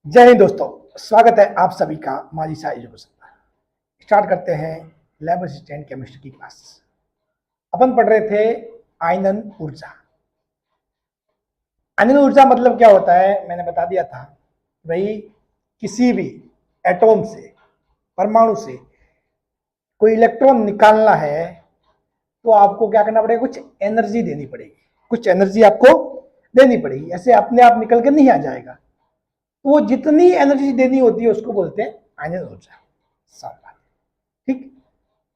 जय हिंद दोस्तों, स्वागत है आप सभी का माझी सा एजुकेशन पर। स्टार्ट करते हैं लैब असिस्टेंट केमिस्ट्री की क्लास। अपन पढ़ रहे थे आयनन ऊर्जा। आयनन ऊर्जा मतलब क्या होता है, मैंने बता दिया था। भाई किसी भी एटॉम से, परमाणु से कोई इलेक्ट्रॉन निकालना है तो आपको क्या करना पड़ेगा, कुछ एनर्जी देनी पड़ेगी। कुछ एनर्जी आपको देनी पड़ेगी, ऐसे अपने आप निकल के नहीं आ जाएगा। वो जितनी एनर्जी देनी होती है उसको बोलते हैं आयनन ऊर्जा। साफ बात, ठीक।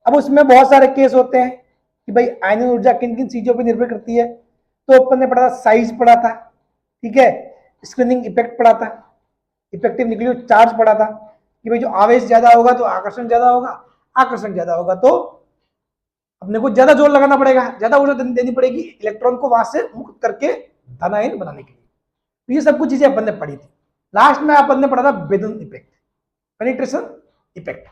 अब उसमें बहुत सारे केस होते हैं कि भाई आयनन ऊर्जा किन किन चीजों पर निर्भर करती है। तो अपन ने पढ़ा था, साइज पढ़ा था, ठीक है, स्क्रीनिंग इफेक्ट पढ़ा था, इफेक्टिव न्यूक्लियर चार्ज पढ़ा था कि भाई जो आवेश ज्यादा होगा तो आकर्षण ज्यादा होगा, आकर्षण ज्यादा होगा तो अपने को ज्यादा जोर लगाना पड़ेगा, ज्यादा ऊर्जा देनी पड़ेगी इलेक्ट्रॉन को वहां से मुक्त करके धनायन बनाने के लिए। तो ये सब कुछ चीजें अपन ने पढ़ी थी। लास्ट में अपन ने पढ़ा था बेदन इफेक्ट, पेनिट्रेशन इफेक्ट,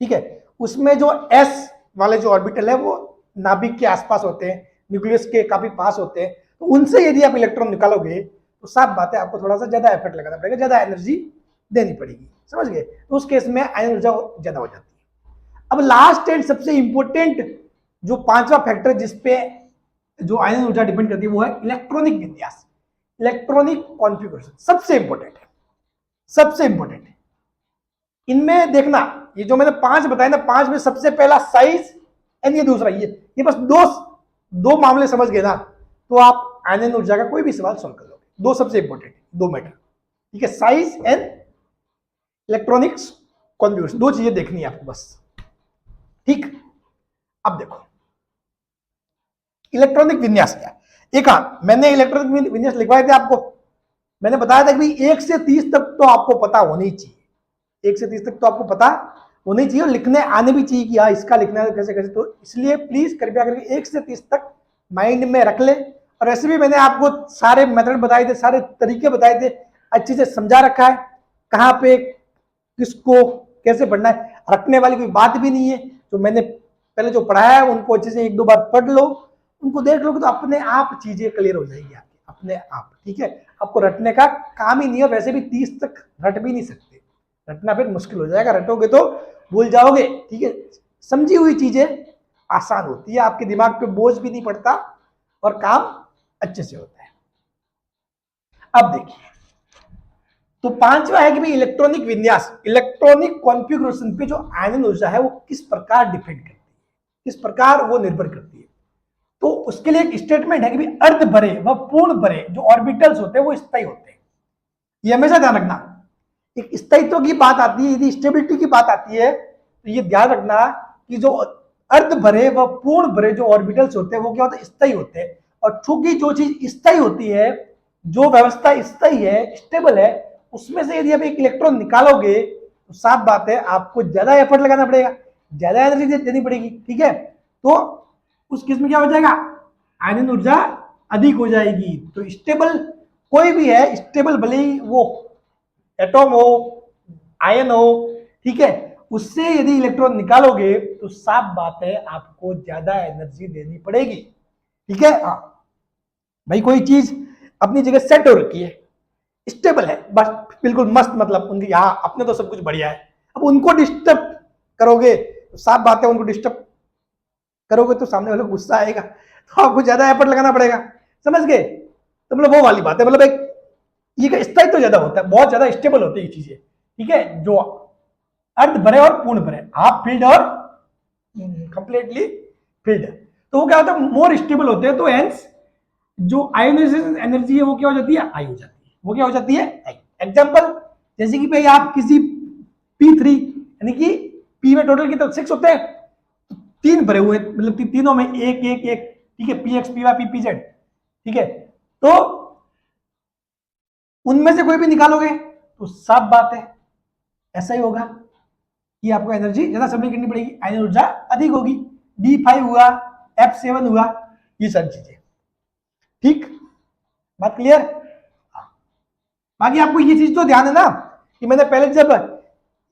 ठीक है। उसमें जो एस वाले जो ऑर्बिटल है वो नाभिक के आसपास होते हैं, न्यूक्लियस के काफी पास होते हैं, तो उनसे यदि आप इलेक्ट्रॉन निकालोगे तो साफ बात है आपको थोड़ा सा ज्यादा एफर्ट लगाना पड़ेगा, ज्यादा एनर्जी देनी पड़ेगी, समझ गए। तो उस केस में आयन ऊर्जा ज्यादा हो जाती है। अब लास्ट एंड सबसे इंपॉर्टेंट जो पांचवा फैक्टर जिसपे जो आयन ऊर्जा डिपेंड करती है वो है इलेक्ट्रॉनिक विन्यास, इलेक्ट्रॉनिक कॉन्फ़िगरेशन। सबसे इंपॉर्टेंट है, सबसे इंपॉर्टेंट है। इनमें देखना, ये जो मैंने पांच बताए ना, पांच में सबसे पहला साइज एंड ये दूसरा ये बस दो मामले समझ गए ना तो आप आयनन ऊर्जा का कोई भी सवाल सॉल्व कर लोगे। दो सबसे इंपॉर्टेंट दो मैटर, ठीक है, साइज एंड इलेक्ट्रॉनिक्स कॉन्फ़िगरेशन, दो चीजें देखनी है आपको बस, ठीक। अब देखो इलेक्ट्रॉनिक विन्यास क्या है। एक मैंने इलेक्ट्रॉनिक विन्यास लिखवाए थे आपको, मैंने बताया था कि भाई 1 से 30 तक तो आपको पता होनी चाहिए, 1 से 30 तक तो आपको पता होनी चाहिए और लिखने आने भी चाहिए कि हाँ इसका लिखना है कैसे कैसे। तो इसलिए प्लीज कृपया करके 1 से 30 तक माइंड में रख ले। और ऐसे भी मैंने आपको सारे मेथड बताए थे, सारे तरीके बताए थे, अच्छे से समझा रखा है कहाँ पे किसको कैसे पढ़ना है। रखने वाली कोई बात भी नहीं है। तो मैंने पहले जो पढ़ाया है उनको अच्छे से 1-2 बार पढ़ लो, उनको देख लोगे तो अपने आप चीजें क्लियर हो जाएगी आपकी, अपने आप, ठीक है। आपको रटने का काम ही नहीं है, वैसे भी 30 तक रट भी नहीं सकते, रटना फिर मुश्किल हो जाएगा, रटोगे तो भूल जाओगे, ठीक है। समझी हुई चीजें आसान होती है, आपके दिमाग पे बोझ भी नहीं पड़ता और काम अच्छे से होता है। अब देखिए, तो पांचवा है कि भाई इलेक्ट्रॉनिक विन्यास, इलेक्ट्रॉनिक कॉन्फ़िगरेशन पे जो आयनन ऊर्जा है वो किस प्रकार डिपेंड करती है, किस प्रकार वो निर्भर करती है। तो उसके लिए एक स्टेटमेंट है कि भाई अर्ध भरे व पूर्ण भरे जो ऑर्बिटल्स होते हैं वो स्थायी होते हैं। ये हमेशा ध्यान रखना, एक स्थायित्व की बात आती है, यदि स्टेबिलिटी की बात आती है तो ये ध्यान रखना कि जो अर्ध भरे व पूर्ण भरे जो ऑर्बिटल्स होते हैं वो क्या होते हैं, स्थायी होते हैं। और चूंकि जो चीज स्थायी होती है, जो व्यवस्था स्थायी है, स्टेबल है, उसमें से यदि आप एक इलेक्ट्रॉन निकालोगे तो साफ बात है आपको ज्यादा एफर्ट लगाना पड़ेगा, ज्यादा एनर्जी देनी पड़ेगी, ठीक है। तो उस केस में क्या हो जाएगा, आयनन ऊर्जा अधिक हो जाएगी। तो स्टेबल कोई भी है, स्टेबल भले ही वो एटॉम हो, आयन हो, ठीक है, उससे यदि इलेक्ट्रॉन निकालोगे तो साफ बात है आपको ज्यादा एनर्जी देनी पड़ेगी, ठीक है। हाँ भाई कोई चीज अपनी जगह सेट हो रखी है, स्टेबल है, बस बिल्कुल मस्त, मतलब उनकी यहाँ अपने तो सब कुछ बढ़िया है। अब उनको डिस्टर्ब करोगे तो साफ बात है, उनको डिस्टर्ब करोगे तो सामने वाले को गुस्सा आएगा, तो आपको ज्यादा एफर्ट लगाना पड़ेगा, समझ गए। तो मतलब वो वाली बात है, मतलब एक ये स्थायित्व तो ज्यादा होता है, बहुत ज्यादा स्टेबल होती है ये चीजें, ठीक है। जो अर्ध भरे और पूर्ण भरे, हाफ फिल्ड और कंप्लीटली फिल्ड, तो वो क्या होता है, मोर स्टेबल होते हैं। तो हेंस जो आयोनाइजेशन एनर्जी है वो क्या हो जाती है, आई हो जाती है, वो क्या हो जाती है, आई। एग्जांपल जैसे कि भाई आप किसी P3 यानी कि P में टोटल कितने 6 होते हैं, तो 3 भरे हुए, मतलब तीनों में एक एक एक, ठीक है, PX PY PPZ, ठीक है। तो उनमें से कोई भी निकालोगे तो साफ बात है ऐसा ही होगा कि आपको एनर्जी ज्यादा सप्लाई करनी पड़ेगी, आयनन ऊर्जा अधिक होगी। D5 हुआ, F7 हुआ, ये सब चीजें, ठीक, बात क्लियर। बाकी आपको ये चीज तो ध्यान है ना कि मैंने पहले जब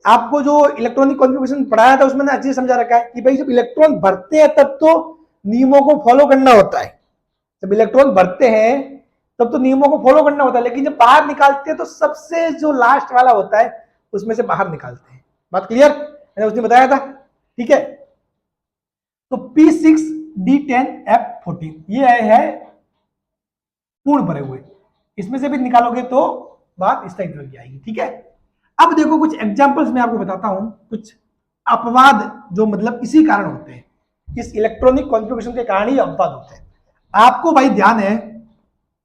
आपको जो इलेक्ट्रॉनिक कॉन्फ़िगरेशन पढ़ाया था उसमें अच्छे से समझा रखा है कि भाई जब इलेक्ट्रॉन भरते हैं तब तो नियमों को फॉलो करना होता है। जब इलेक्ट्रॉन भरते हैं तब तो नियमों को फॉलो करना होता है, लेकिन जब बाहर निकालते हैं तो सबसे जो लास्ट वाला होता है उसमें से बाहर निकालते हैं। बात क्लियर, मैंने उसने बताया था, ठीक है। तो P6D10F14 ये है पूर्ण भरे हुए, इसमें से भी निकालोगे तो बात इस टाइप की आएगी, ठीक है। अब देखो कुछ एग्जांपल्स मैं आपको बताता हूं, कुछ अपवाद जो मतलब इसी कारण होते हैं, इस इलेक्ट्रॉनिक कॉन्फ़िगरेशन के कारण ही अपवाद होते हैं। आपको भाई ध्यान है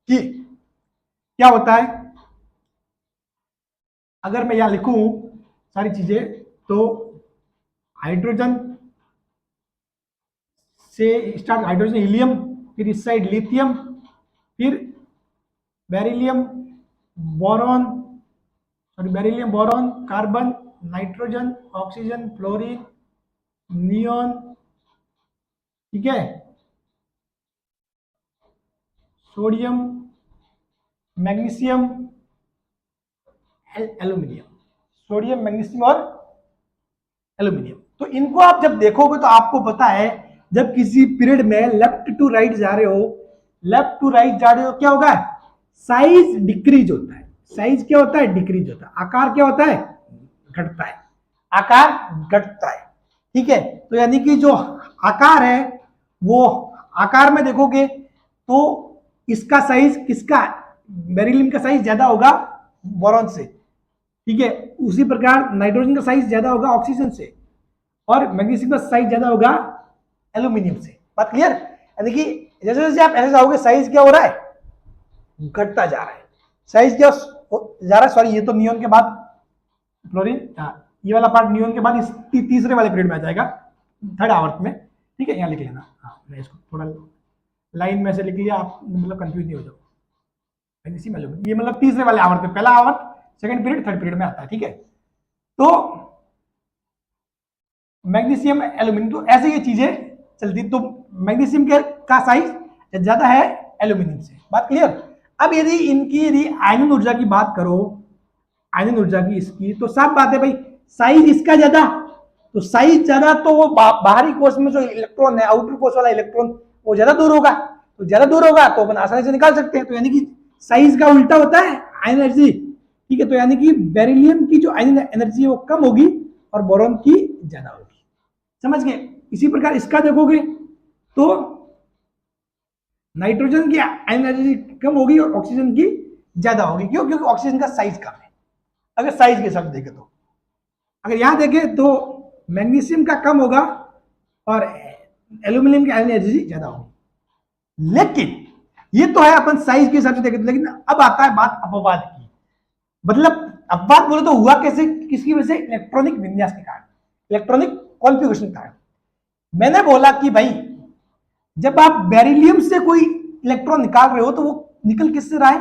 कि क्या होता है, अगर मैं यहां लिखूं सारी चीजें, तो हाइड्रोजन से स्टार्ट, हाइड्रोजन हीलियम, फिर इस साइड लिथियम, फिर beryllium boron, sorry beryllium boron, carbon, nitrogen, oxygen, fluorine, neon, ठीक है, sodium, magnesium, aluminium, sodium, magnesium और एल्यूमिनियम। तो इनको आप जब देखोगे तो आपको पता है, जब किसी पीरियड में लेफ्ट टू राइट जा रहे हो, लेफ्ट टू राइट जा रहे हो, क्या होगा, साइज डिक्रीज होता है। साइज क्या होता है, डिक्रीज होता है। आकार क्या होता है, घटता है। आकार घटता है, ठीक है। तो यानी कि जो आकार है, वो आकार में देखोगे तो इसका साइज, किसका, बेरिलियम का साइज ज्यादा होगा बोरॉन से, ठीक है। उसी प्रकार नाइट्रोजन का साइज ज्यादा होगा ऑक्सीजन से, और मैग्नीशियम का साइज ज्यादा होगा एल्यूमिनियम से। बात क्लियर, यानी कि जैसे जैसे आप ऐसे जाओगे साइज क्या हो रहा है, घटता जा रहा है। साइज क्या जा रहा है, सॉरी ये तो नियॉन के बाद फ्लोरीन, ये वाला पार्ट नियॉन के बाद इस तीसरे वाले पीरियड में आ जाएगा, थर्ड आवर्त में, ठीक है। यहाँ लिख लेना, हाँ मैं इसको थोड़ा लाइन में से लिख लिया, आप मतलब कंफ्यूज नहीं हो जाओ। ये मतलब तीसरे वाले आवर्त में, पहला आवर्त सेकंड पीरियड थर्ड पीरियड में आता है, ठीक है। तो मैग्नीशियम, एल्यूमिनियम, तो ऐसे ये चीजें चलती। तो मैग्नीशियम का साइज ज्यादा है एल्यूमिनियम से। बात क्लियर। अब यदि यदि आयनन ऊर्जा की बात करो, आयनन ऊर्जा की इसकी, तो साफ बात है भाई, साइज इसका ज्यादा, तो साइज ज्यादा तो वो बाहरी कोश में जो इलेक्ट्रॉन है, आउटर कोश वाला इलेक्ट्रॉन, वो ज्यादा दूर होगा। तो ज्यादा दूर होगा तो अपन आसानी से निकाल सकते हैं। तो यानी कि साइज का उल्टा होता है आयन एनर्जी, ठीक है। तो यानी कि बेरिलियम की जो आयन एनर्जी है वो कम होगी और बोरॉन की ज्यादा होगी। समझ गए। इसी प्रकार इसका देखोगे तो नाइट्रोजन की आयन एनर्जी कम होगी और ऑक्सीजन की ज्यादा होगी। क्यों, क्योंकि ऑक्सीजन का साइज कम है। अगर साइज के हिसाब से देखें तो, अगर यहां देखें तो मैग्नीशियम का कम होगा और एल्यूमिनियम की आयन एनर्जी ज्यादा होगी। लेकिन ये तो है अपन साइज के हिसाब से देखें, लेकिन अब आता है बात अपवाद की। मतलब अपवाद बोले तो हुआ कैसे, किसकी वजह से, इलेक्ट्रॉनिक विन्यास के कारण, इलेक्ट्रॉनिक कॉन्फ़िगरेशन के कारण। मैंने बोला कि भाई जब आप बेरिलियम से कोई इलेक्ट्रॉन निकाल रहे हो तो वो निकल किससे रहा है,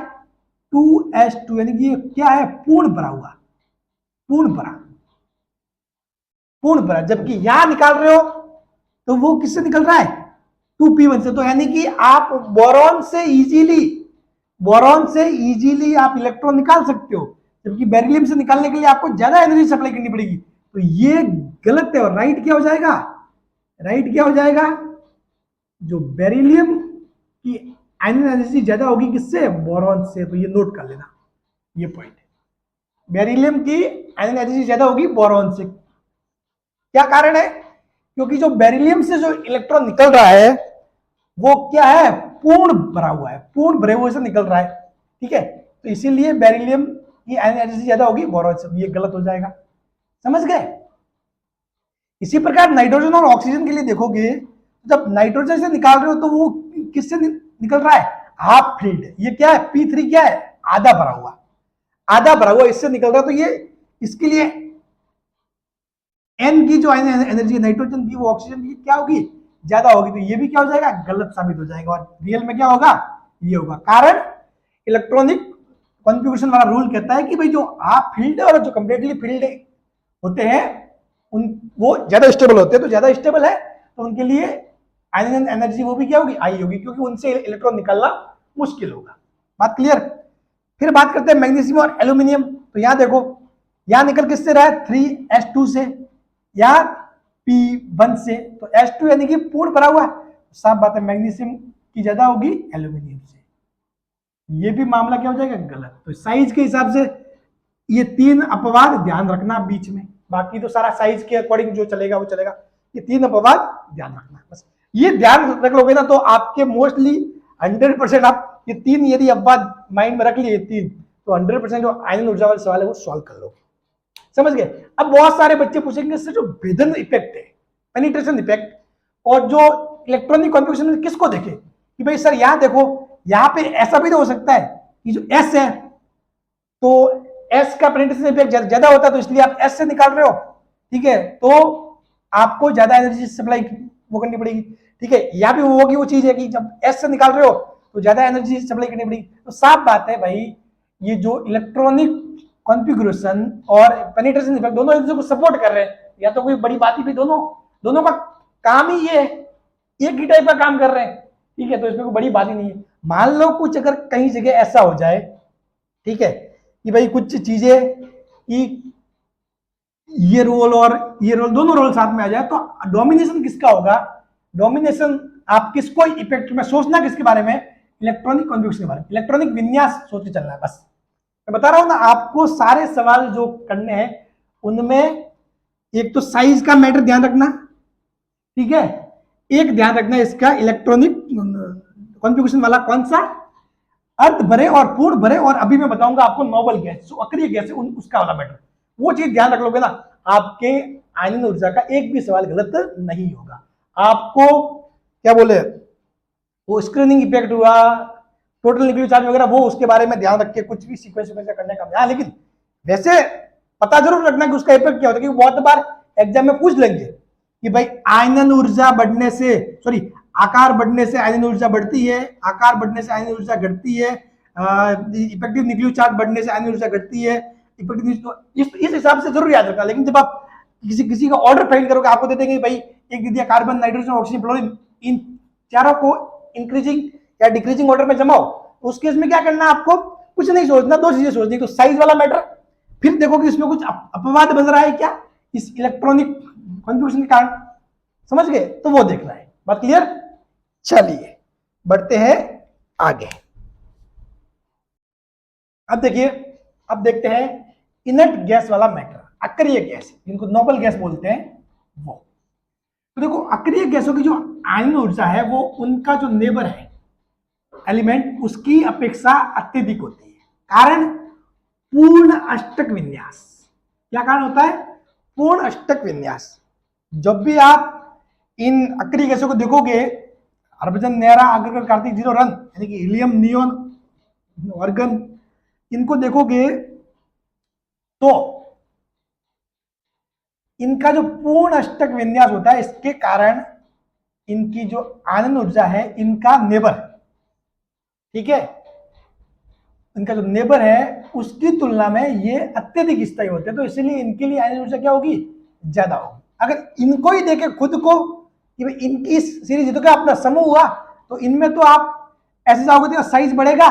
2s2, यानी कि ये क्या है, पूर्ण भरा हुआ, पूर्ण भरा, पूर्ण भरा। जबकि यहां निकाल रहे हो तो वो किससे निकल रहा है, 2p1 से। तो यानी कि आप बोरॉन से इजीली आप इलेक्ट्रॉन निकाल सकते हो, जबकि बेरिलियम से निकालने के लिए आपको ज्यादा एनर्जी सप्लाई करनी पड़ेगी। तो ये गलत है। और राइट क्या हो जाएगा, राइट क्या हो जाएगा, जो बेरिलियम की आयन एनर्जी ज्यादा होगी किससे, बोरॉन से। तो ये नोट कर लेना, ये पॉइंट, बेरिलियम की आयन एनर्जी ज्यादा होगी बोरॉन से। क्या कारण है, क्योंकि जो बेरिलियम से जो इलेक्ट्रॉन निकल रहा है वो क्या है, पूर्ण भरा हुआ है, पूर्ण भरे हुए से निकल रहा है, ठीक है। तो इसीलिए बेरिलियम की आयन एनर्जी ज्यादा होगी बोरॉन से। ये गलत हो जाएगा, समझ गए। इसी प्रकार नाइट्रोजन और ऑक्सीजन के लिए देखोगे, जब नाइट्रोजन से निकाल रहे हो तो वो किससे निकल रहा है, हाफ फील्ड। ये क्या है, P3 क्या है, आधा भरा हुआ, आधा भरा हुआ इससे निकल रहा है। तो ये इसके लिए N की जो एनर्जी नाइट्रोजन की वो ऑक्सीजन की क्या होगी, ज्यादा होगी। तो ये भी क्या हो जाएगा, गलत साबित हो जाएगा। और रियल में क्या होगा, ये होगा। कारण इलेक्ट्रॉनिक कॉन्फ़िगरेशन वाला रूल कहता है कि भाई जो हाफ फील्ड और जो कंप्लीटली फील्ड होते हैं उन वो ज्यादा स्टेबल होते हैं। तो ज्यादा स्टेबल है तो उनके लिए आयन एनर्जी वो भी क्या होगी, आई होगी, क्योंकि उनसे इलेक्ट्रॉन निकालना मुश्किल होगा। बात क्लियर। फिर बात करते हैं मैग्नीशियम और एल्यूमिनियम। तो यहां देखो, यहां निकल किससे रहा है, 3s2 से, या P1 से। तो S2 यानी कि पूर्ण भरा हुआ है। साफ बात है, मैग्नीशियम की ज्यादा होगी एल्यूमिनियम से। ये भी मामला क्या हो जाएगा, गलत। तो साइज के हिसाब से ये 3 अपवाद ध्यान रखना बीच में, बाकी तो सारा साइज के अकॉर्डिंग जो चलेगा वो चलेगा। ये 3 अपवाद ध्यान रखना, बस ये ध्यान रख लोगे ना तो आपके मोस्टली 100% आप ये 3 यदि अपवाद माइंड में रख लिए 3, तो 100% जो आयनन ऊर्जा वाले सवाल है वो सॉल्व कर लोगे। समझ गए। अब बहुत सारे बच्चे पूछेंगे सर जो भेदन इफेक्ट है, पेनिट्रेशन इफेक्ट, और जो इलेक्ट्रॉनिक कॉन्फ़िगरेशन में किसको देखे कि भाई सर यहां देखो, यहां पे ऐसा भी तो हो सकता है कि जो एस है तो एस का पेनिट्रेशन इफेक्ट ज्यादा होता है तो इसलिए आप एस से निकाल रहे हो, ठीक है, तो आपको ज्यादा एनर्जी सप्लाई वो करनी पड़ेगी, ठीक है। या भी वो होगी वो चीज है कि जब एस से निकाल रहे हो तो ज्यादा एनर्जी सप्लाई करनी पड़ेगी। तो साफ बात है भाई, ये जो इलेक्ट्रॉनिक कॉन्फ़िगरेशन और पेनिट्रेशन इफेक्ट दोनों एक दूसरे को सपोर्ट कर रहे हैं, या तो कोई बड़ी बात ही भी दोनों का काम ही ये है, एक ही टाइप का काम कर रहे हैं, ठीक है, तो इसमें कोई बड़ी बात ही नहीं है। मान लो कुछ अगर कहीं जगह ऐसा हो जाए, ठीक है, कि भाई कुछ चीजें कि ये रोल और ये रोल दोनों रोल साथ में आ जाए तो डोमिनेशन किसका होगा, डोमिनेशन आप किसको इफेक्ट में सोचना, किसके बारे में, इलेक्ट्रॉनिक कॉन्फ़िगरेशन के बारे में, इलेक्ट्रॉनिक विन्यास सोच के चलना है बस। मैं बता रहा हूं ना आपको, सारे सवाल जो करने हैं उनमें एक तो साइज का मैटर ध्यान रखना, ठीक है, एक ध्यान रखना इसका इलेक्ट्रॉनिक कॉन्फ़िगरेशन वाला कौन सा, अर्ध भरे और पूर्ण भरे, और अभी मैं बताऊंगा आपको नोबल गैस जो अक्रिय गैस है उसका वाला मैटर, वो चीज ध्यान रख लोगे ना, आपके आयनन ऊर्जा का एक भी सवाल गलत नहीं होगा। आपको क्या बोले, वो स्क्रीनिंग इफेक्ट हुआ, टोटल निगेटिव चार्ज वगैरह, वो उसके बारे में ध्यान रख के कुछ भी सीक्वेंस करने का, हाँ, लेकिन वैसे पता जरूर रखना कि उसका इफेक्ट क्या होता है, क्योंकि बहुत बार एग्जाम में पूछ लेंगे कि भाई आयनन ऊर्जा बढ़ने से, सॉरी, आकार बढ़ने से आयनन ऊर्जा बढ़ती है, आकार बढ़ने से आयनन ऊर्जा घटती है, इफेक्टिव न्यूक्लियर चार्ज बढ़ने से आयनन ऊर्जा घटती है, इफेक्टिव इस हिसाब से जरूर याद रखना। लेकिन जब आप किसी का ऑर्डर फाइल करोगे, आपको दे देंगे भाई एक दे दिया कार्बन, नाइट्रोजन, ऑक्सीजन, फ्लोरीन, इन चारों को इंक्रीजिंग या डिक्रीजिंग ऑर्डर में जमाओ, उस केस में क्या करना, आपको कुछ नहीं सोचना, दो चीजें सोचनी, तो साइज वाला मैटर, फिर देखो कि इसमें कुछ अपवाद बन रहा है क्या इस इलेक्ट्रॉनिक कॉन्फ़िगरेशन के कारण, समझ गए, तो वो देखना है। बात क्लियर। चलिए बढ़ते हैं आगे। अब देखिए, अब देखते हैं इनर्ट गैस वाला मैटर, अक्रिय गैस जिनको नोबल गैस बोलते हैं वो। तो देखो अक्रिय गैसों की जो आयनन ऊर्जा है वो उनका जो नेबर है एलिमेंट उसकी अपेक्षा अत्यधिक होती है, कारण पूर्ण अष्टक विन्यास। क्या कारण होता है, पूर्ण अष्टक विन्यास। जब भी आप इन अक्रिय गैसों को देखोगे, हरभजन, नेरा, अग्रगर, कार्तिक, जीरो, रन, यानी कि हीलियम, नियोन, आर्गन, इनको देखोगे तो इनका जो पूर्ण अष्टक विन्यास होता है, इसके कारण इनकी जो आयनन ऊर्जा है, इनका नेबर, ठीक है, इनका जो नेबर है उसकी तुलना में ये अत्यधिक स्थायी होते हैं, तो इसलिए इनके लिए आयनन ऊर्जा क्या होगी, ज्यादा होगी। अगर इनको ही देखे खुद को कि भाई इनकी सीरीज तो क्या अपना समूह हुआ, तो इनमें तो आप ऐसे जाओगे तो साइज बढ़ेगा,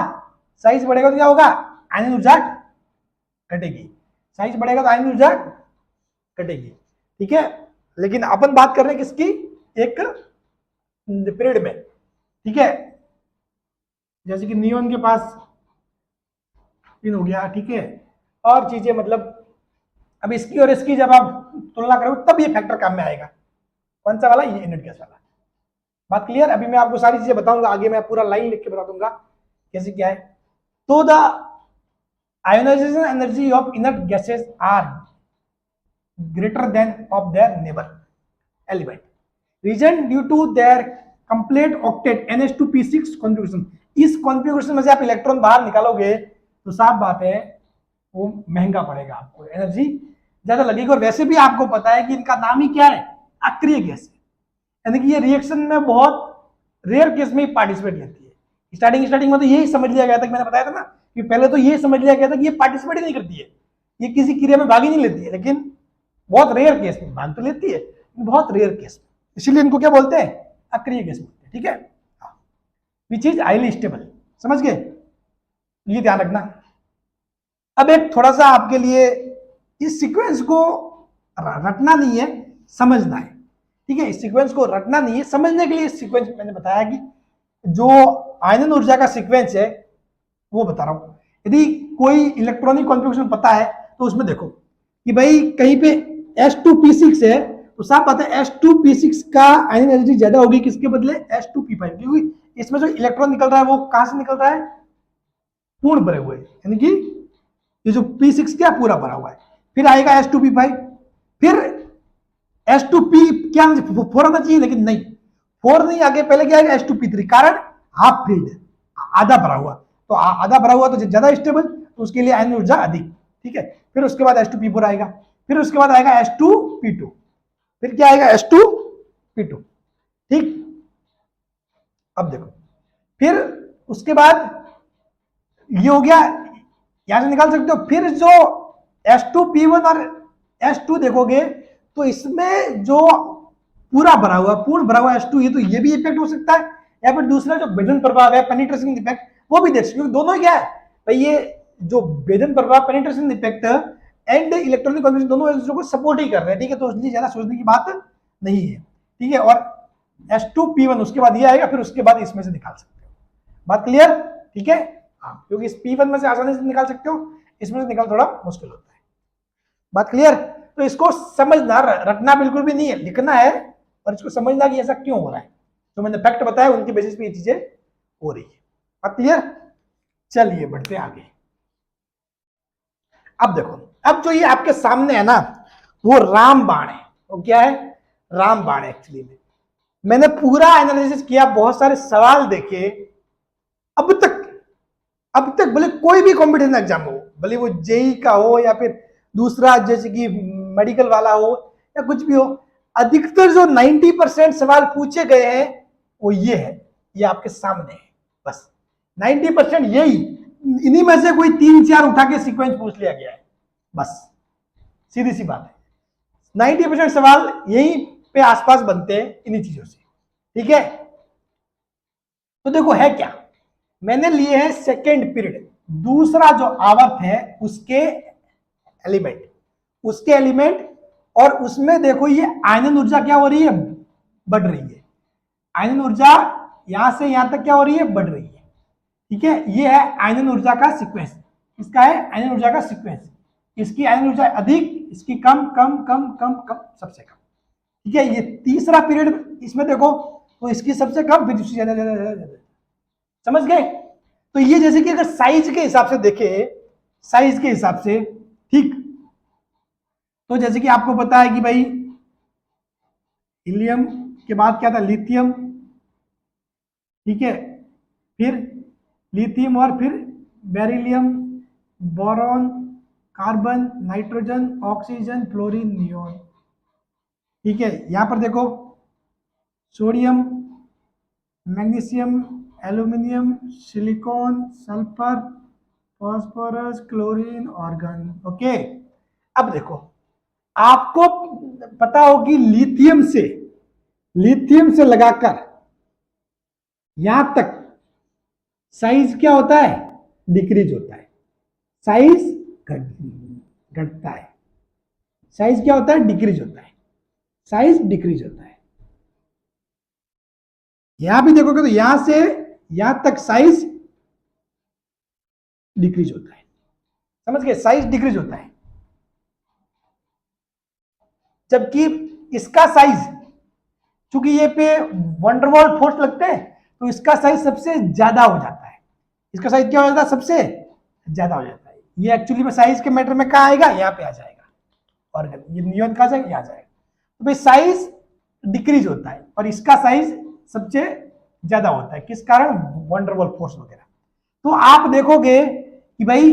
साइज बढ़ेगा तो क्या होगा, आयनन ऊर्जा घटेगी, साइज बढ़ेगा तो आयनन ऊर्जा घटेगी, ठीक है। लेकिन अपन बात कर रहे हैं किसकी, एक पीरियड में, ठीक है, जैसे कि नियोन के पास इन हो गया, ठीक है, और चीजें, मतलब अब इसकी और इसकी जब आप तुलना करोगे तब ये फैक्टर काम में आएगा। कौन सा वाला, ये इनर्ट गैस वाला। बात क्लियर। अभी मैं आपको सारी चीजें बताऊंगा, आगे मैं पूरा लाइन लिख के बता दूंगा कैसे क्या है। तो the ionisation energy of inert gases are greater than of their neighbour element reason due to their complete octet NH2P6 configuration. इस कॉन्फ़िगरेशन में से आप इलेक्ट्रॉन बाहर निकालोगे तो साफ बात है वो महंगा पड़ेगा, आपको एनर्जी ज्यादा लगेगी, और वैसे भी आपको पता है कि इनका नाम ही क्या है, अक्रिय गैस है, यानी कि ये रिएक्शन में बहुत रेयर केस में पार्टिसिपेट लेती है। स्टार्टिंग में तो यही समझ लिया गया था कि मैंने बताया था ना कि पहले तो यही समझ लिया गया था कि ये पार्टिसिपेट ही नहीं करती है, ये किसी क्रिया में भाग ही नहीं लेती है, लेकिन बहुत रेयर केस में भाग तो लेती है, बहुत रेयर केस में, इसीलिए इनको क्या बोलते हैं, अक्रिय गैस बोलते हैं, ठीक है, विच इज हाईली स्टेबल। समझ गए, ये ध्यान रखना। अब एक थोड़ा सा आपके लिए इस सीक्वेंस को रटना नहीं है, समझना है, ठीक है, इस सीक्वेंस को रटना नहीं है, समझने के लिए इस सीक्वेंस मैंने बताया कि जो आयनन ऊर्जा का सीक्वेंस है वो बता रहा हूं। यदि कोई इलेक्ट्रॉनिक कॉन्फ़िगरेशन पता है तो उसमें देखो कि भाई कहीं पे S2P6 है तो साफ बात है S2P6 का आयन एनर्जी ज्यादा होगी किसके बदले S2P5, क्योंकि इसमें जो इलेक्ट्रॉन निकल रहा है वो कहां से निकल रहा है, पूर्ण भरे हुए, यानी कि ये जो P6 क्या पूरा भरा हुआ है। फिर आएगा S2P5, फिर S2P क्या 4 आना चाहिए, लेकिन नहीं 4 नहीं, आगे पहले क्या आएगा S2P3, कारण हाफ फील्ड, आधा भरा हुआ, तो आधा भरा हुआ तो ज्यादा स्टेबल, तो उसके लिए आयन ऊर्जा अधिक, ठीक है। फिर उसके बाद S2P4 आएगा, फिर उसके बाद आएगा S2P2, फिर क्या आएगा S2P2, ठीक। अब देखो फिर उसके बाद ये हो गया, यहां से निकाल सकते हो। फिर जो S2P1 और S2 देखोगे तो इसमें जो पूरा भरा हुआ, पूर्ण भरा हुआ S2, ये तो ये भी इफेक्ट हो सकता है, या फिर दूसरा जो भेदन प्रभाव है पेनिट्रेशन इफेक्ट, वो भी देख सकते हो। दोनों क्या है भाई, ये जो भेदन प्रभाव penetration effect and electronic configuration दोनों एक दूसरे को सपोर्ट ही कर रहे हैं, ठीक है, तो इसलिए ज्यादा सोचने की बात नहीं है, ठीक है। और S2P1 उसके बाद ये आएगा, फिर उसके बाद इसमें से निकाल सकते हो, बात क्लियर, ठीक है। हाँ, क्योंकि इस P1 में से आसानी से निकाल सकते हो, इसमें से निकाल थोड़ा मुश्किल होता है, बात क्लियर। तो इसको समझना, रटना बिल्कुल भी नहीं है, लिखना है, और इसको समझना कि ऐसा क्यों हो रहा है, जो मैंने फैक्ट बताया उनके बेसिस पे ये चीजें हो रही है, बात क्लियर। चलिए बढ़ते आगे। अब देखो, अब जो ये आपके सामने है ना, वो रामबाण है, वो क्या है, रामबाण है। एक्चुअली में मैंने पूरा एनालिसिस किया, बहुत सारे सवाल देखे, अब तक भले कोई भी कॉम्पिटिशन एग्जाम हो, भले वो जेई का हो या फिर दूसरा जैसे कि मेडिकल वाला हो या कुछ भी हो, अधिकतर जो 90% सवाल पूछे गए हैं वो ये है, ये आपके सामने है, बस 90% यही, इन्हीं में से कोई 3-4 उठा के सीक्वेंस पूछ लिया गया है, बस सीधी सी बात है। 90% सवाल यही पे आसपास बनते हैं इन्हीं चीजों से, ठीक है। तो देखो है क्या, मैंने लिए है सेकेंड पीरियड, दूसरा जो आवर्त है उसके एलिमेंट, और उसमें देखो ये आयनन ऊर्जा क्या हो रही है, बढ़ रही है। आयनन ऊर्जा यहां से यहां तक क्या हो रही है, बढ़ रही है, ठीक है। ये है आयनन ऊर्जा का सीक्वेंस, इसका है आयनन ऊर्जा का सीक्वेंस, इसकी आयनन ऊर्जा अधिक, इसकी कम कम कम कम कम, सबसे कम, ठीक है। ये तीसरा पीरियड, इसमें देखो तो इसकी सबसे कम, फिर इसकी ज्यादा ज्यादा ज्यादा, समझ गए। तो ये जैसे कि अगर साइज के हिसाब से देखे, साइज के हिसाब से, ठीक, तो जैसे कि आपको पता है कि भाई हीलियम के बाद क्या था, लिथियम, ठीक है, फिर लिथियम और फिर beryllium, boron, carbon, nitrogen, oxygen, fluorine, neon, ठीक है। यहां पर देखो sodium, magnesium, aluminium, silicon, sulphur, phosphorus, chlorine, organ, okay. अब देखो आपको पता हो कि लिथियम से लगाकर यहां तक साइज क्या होता है, डिक्रीज होता है, साइज घटता है, साइज क्या होता है, डिक्रीज होता है, साइज डिक्रीज होता है। यहां भी देखोगे तो यहां से यहां तक साइज डिक्रीज होता है, समझ गए, साइज डिक्रीज होता है। जबकि इसका साइज, चूंकि ये पे वंडरवॉल फोर्स लगते हैं तो इसका साइज सबसे ज्यादा हो जाता है, इसका साइज क्या हो जाता है, सबसे ज्यादा हो जाता है। ये एक्चुअली में साइज के मैटर में कहां आएगा, यहां पे आ जाएगा, और ये नियॉन कहां जाएगा, यहां जाएगा। तो भाई साइज डिक्रीज होता है और इसका साइज सबसे ज्यादा होता है, किस कारण, वंडरवॉल फोर्स वगैरह। तो आप देखोगे कि भाई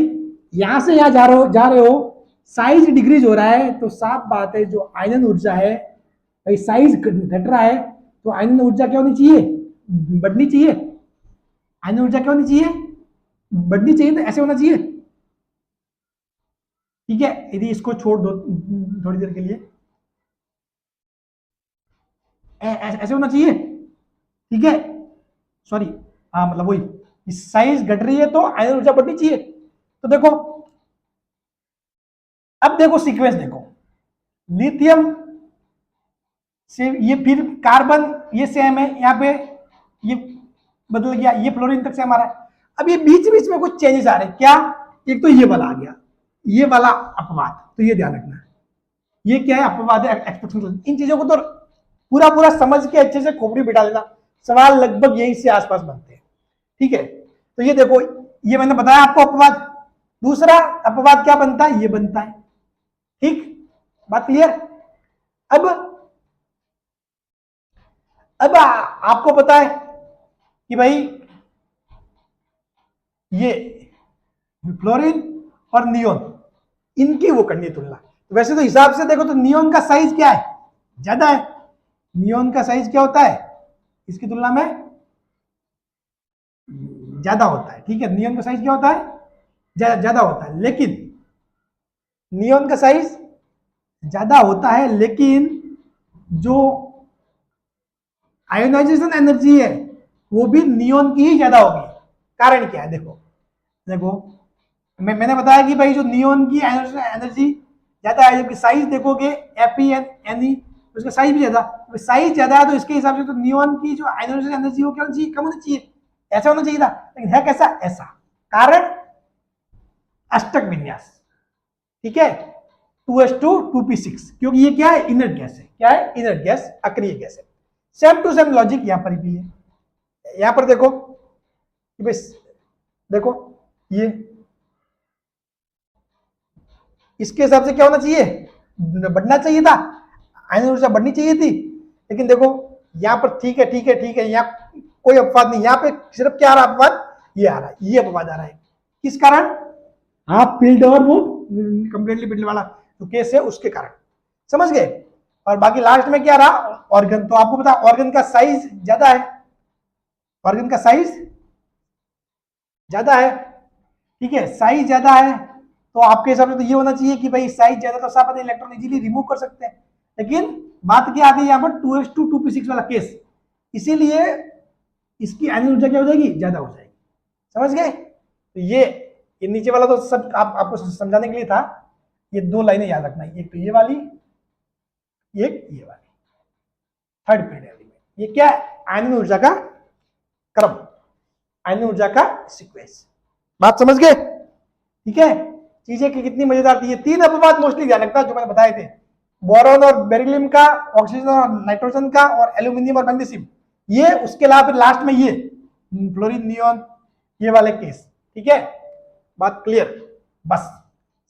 यहां से यहां जा रहे हो, साइज डिक्रीज हो रहा है, तो साफ बात है जो आयनन ऊर्जा है, भाई साइज घट रहा है, तो आयनन ऊर्जा क्या होनी चाहिए, बढ़नी चाहिए। आयनन ऊर्जा क्या होनी चाहिए, बढ़नी चाहिए, तो ऐसे होना चाहिए, ठीक है। यदि इसको छोड़ दो थोड़ी देर के लिए, ऐसे होना चाहिए, ठीक है, सॉरी, हाँ मतलब वही, साइज घट रही है तो आयनन ऊर्जा बढ़नी चाहिए। तो देखो, अब देखो सीक्वेंस देखो, लिथियम से ये, फिर कार्बन, ये सेम है, यहाँ पे ये बदल गया, ये फ्लोरीन तक से हमारा है। अब ये बीच बीच में कुछ चेंजेस आ रहे हैं क्या, एक तो ये वाला आ गया, ये वाला अपवाद, तो ये ध्यान रखना, ये क्या है, अपवाद है, एक्सपेक्टेशन। इन चीजों को तो पूरा पूरा समझ के अच्छे से खोपड़ी बिठा लेना, सवाल लगभग यही से आसपास बनते हैं, ठीक है। तो ये देखो, ये मैंने बताया आपको अपवाद। दूसरा अपवाद क्या बनता है, ये बनता है, ठीक, बात क्लियर। अब आपको पता है कि भाई ये फ्लोरीन और नियोन, इनकी वो करनी है तुलना। तो वैसे तो हिसाब से देखो तो नियोन का साइज क्या है, ज्यादा है। नियोन का साइज क्या होता है, इसकी तुलना में ज्यादा होता है, ठीक है। नियोन का साइज क्या होता है, ज्यादा होता है, लेकिन नियोन का साइज ज्यादा होता है, लेकिन जो आयोनाइजेशन एनर्जी है वो भी नियोन की ही ज्यादा होगी। कारण क्या है, देखो देखो मैंने बताया कि भाई जो नियोन की एनर्जी ज्यादा है, जबकि साइज देखोगे FeNe, उसका साइज भी ज्यादा, साइज ज्यादा है तो इसके हिसाब से तो नियोन की जो आयोनाइजेशन एनर्जी वो क्या होनी चाहिए, कम होनी चाहिए, ऐसा होना चाहिए था, लेकिन है कैसा, ऐसा। कारण अष्टक विन्यास, ठीक है, 2s2 2p6, क्योंकि ये क्या है, इनर्ट गैस है। क्या है, इनर्ट गैस, अक्रिय गैस है। सेम टू सेम लॉजिक यहां पर भी है। यहां पर देखो कि भाई, देखो ये इसके हिसाब से क्या होना चाहिए, बढ़ना चाहिए था, आयन ऊर्जा बढ़नी चाहिए थी, लेकिन देखो यहां पर ठीक है, ठीक है, ठीक है, यहां कोई अपवाद नहीं, यहां पे सिर्फ क्या आ रहा है, अपवाद ये आ रहा है, ये अपवाद आ रहा है। किस कारण, हाफ फील्ड और वो कंप्लीटली फील्ड वाला जो केस है उसके कारण, समझ गए। और बाकी लास्ट में क्या रहा, ऑर्गन। तो आपको पता ऑर्गन का साइज ज्यादा है, ऑर्गन का साइज ज्यादा है, ठीक है, साइज ज्यादा है, तो आपके हिसाब से तो ये होना चाहिए कि भाई साइज ज्यादा तो सब इलेक्ट्रॉन इजीली रिमूव कर सकते हैं, लेकिन बात क्या आती है यहाँ पर 2s2 2p6 वाला केस, इसीलिए इसकी आयनिक ऊर्जा क्या हो जाएगी, ज्यादा हो जाएगी, समझ गए। तो ये नीचे वाला तो सब आपको समझाने के लिए था, ये दो लाइनें याद रखना, एक तो ये वाली, एक ये वाली, थर्ड पीरियड एलिमेंट, ये क्या है, आयनिक ऊर्जा का क्रम, आयनिक ऊर्जा का सीक्वेंस, बात समझ गए, ठीक है। चीजें कितनी मजेदार थी। ये तीन अपवाद मोस्टली ध्यान रखना जो मैंने बताए थे, बोरॉन और बेरिलियम का, ऑक्सीजन और नाइट्रोजन का, और एल्यूमिनियम और मैग्नीशियम, ये, उसके अलावा फिर लास्ट में ये फ्लोरीन, नियोन, ये वाले केस, ठीक है, बात क्लियर। बस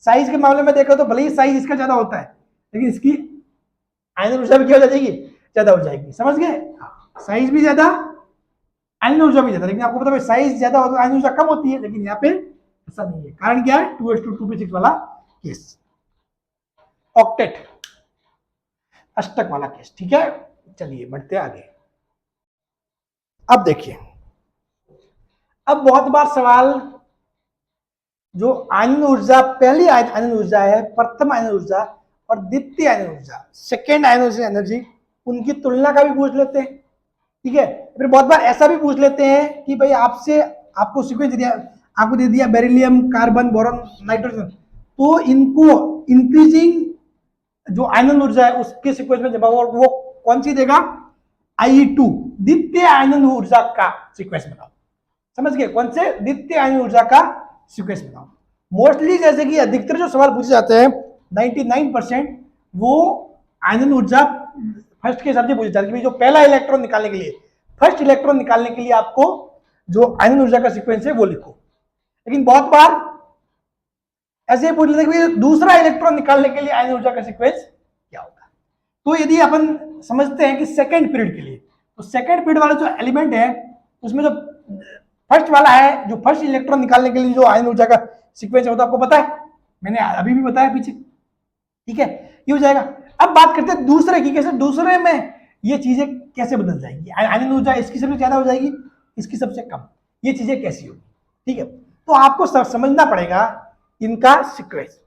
साइज के मामले में देखो तो भले ही साइज इसका ज्यादा होता है, लेकिन इसकी आयनिक ऊर्जा भी क्या हो जाएगी, ज्यादा हो जाएगी, समझ गए। साइज भी ज्यादा, आयनिक ऊर्जा भी ज्यादा, लेकिन आपको पता है साइज ज्यादा होता है, आयनिक ऊर्जा कम होती है, लेकिन यहाँ पे ऐसा नहीं है। कारण क्या है, 2s2 2p6 वाला केस, ऑक्टेट, अष्टक वाला केस, ठीक है। चलिए बढ़ते आगे। अब देखिए, अब बहुत बार सवाल, जो आयनिक ऊर्जा, पहली आयनिक ऊर्जा है, प्रथम आयनिक ऊर्जा और द्वितीय आयनिक ऊर्जा, सेकेंड आयनिक एनर्जी, उनकी तुलना का भी पूछ लेते हैं, ठीक है। फिर बहुत बार ऐसा भी पूछ लेते हैं कि भाई आपसे, आपको सीक्वेंस दिया, आपको दे दिया बेरिलियम, कार्बन, बोरॉन, नाइट्रोजन, तो इनको इंक्रीजिंग जो आयनिक ऊर्जा है उसके सीक्वेंस में जब वो कौन सी देगा, Ie2, द्वितीय आयनिक ऊर्जा का सीक्वेंस बताओ, समझ गए, कौन से, द्वितीय आयनिक ऊर्जा का सीक्वेंस बताओ। मोस्टली जैसे कि अधिकतर जो सवाल पूछे जाते हैं 99% वो आयनिक ऊर्जा फर्स्ट के हिसाब से पूछे जाते हैं कि जो पहला इलेक्ट्रॉन निकालने के लिए, फर्स्ट इलेक्ट्रॉन निकालने के लिए आपको जो आयनिक ऊर्जा का सीक्वेंस है वो लिखो। लेकिन बहुत बार ऐसे ही पूछ लेते हैं कि दूसरा इलेक्ट्रॉन निकालने के लिए आयनिक ऊर्जा का सीक्वेंस क्या होगा। तो यदि अपन समझते हैं कि सेकेंड पीरियड के लिए, तो सेकेंड पीरियड वाला जो एलिमेंट है उसमें जो फर्स्ट वाला है, जो फर्स्ट इलेक्ट्रॉन निकालने के लिए जो आयनिक ऊर्जा का सीक्वेंस है, वो तो आपको पता है, मैंने अभी भी बताया पीछे, ठीक है, ये हो जाएगा। अब बात करते हैं दूसरे की, कैसे दूसरे में ये चीजें कैसे बदल जाएंगी, आयनिक ऊर्जा इसकी सबसे ज्यादा हो जाएगी, इसकी सबसे कम, ये चीजें कैसी होगी, ठीक है। तो आपको समझना पड़ेगा इनका सीक्वेंस,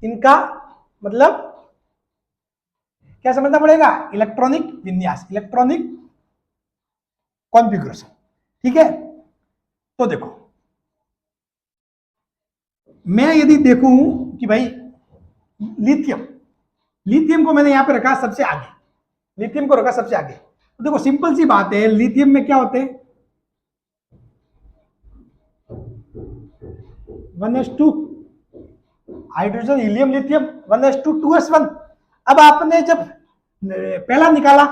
इनका मतलब क्या समझना पड़ेगा, इलेक्ट्रॉनिक विन्यास, इलेक्ट्रॉनिक कॉन्फ़िगरेशन, ठीक है। तो देखो, मैं यदि देखूं कि भाई लिथियम, लिथियम को मैंने यहां पे रखा सबसे आगे, लिथियम को रखा सबसे आगे, तो देखो सिंपल सी बात है, लिथियम में क्या होते हैं, 1s2, hydrogen helium lithium 1s2 2s1। अब आपने जब पहला निकाला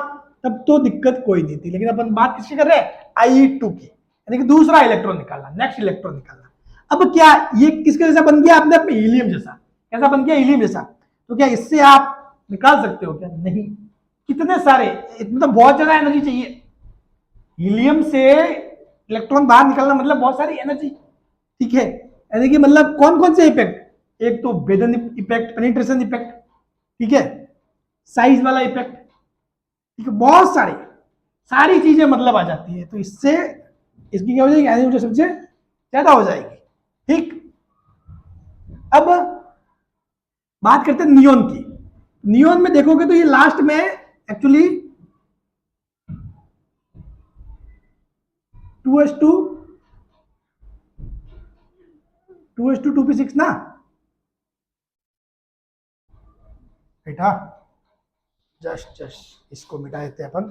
तब तो दिक्कत कोई नहीं थी, लेकिन अपन बात किसकी कर रहे हैं, I2 की, यानी कि दूसरा इलेक्ट्रॉन निकालना, नेक्स्ट इलेक्ट्रॉन निकालना। अब क्या ये किसके जैसा बन गया अपने आप में, हीलियम जैसा। कैसा बन गया, हीलियम जैसा। तो क्या इससे आप निकाल सकते हो क्या, नहीं। कितने सारे, इसमें तो बहुत ज्यादा एनर्जी चाहिए। हीलियम से इलेक्ट्रॉन बाहर निकालना मतलब बहुत सारी एनर्जी, ठीक है। यानी कि मतलब कौन कौन से इफेक्ट, एक तो बेदन इफेक्ट, पेनिट्रेशन इफेक्ट, ठीक है, साइज वाला इफेक्ट, ठीक है, बहुत सारी चीजें मतलब आ जाती है। तो इससे इसकी क्या हो जाएगी, एनर्जी सबसे ज्यादा हो जाएगी, ठीक। अब बात करते हैं नियोन की। नियोन में देखोगे तो ये लास्ट में एक्चुअली 2s2 2p6 ना बेटा, जस्ट इसको मिटा देते हैं अपन।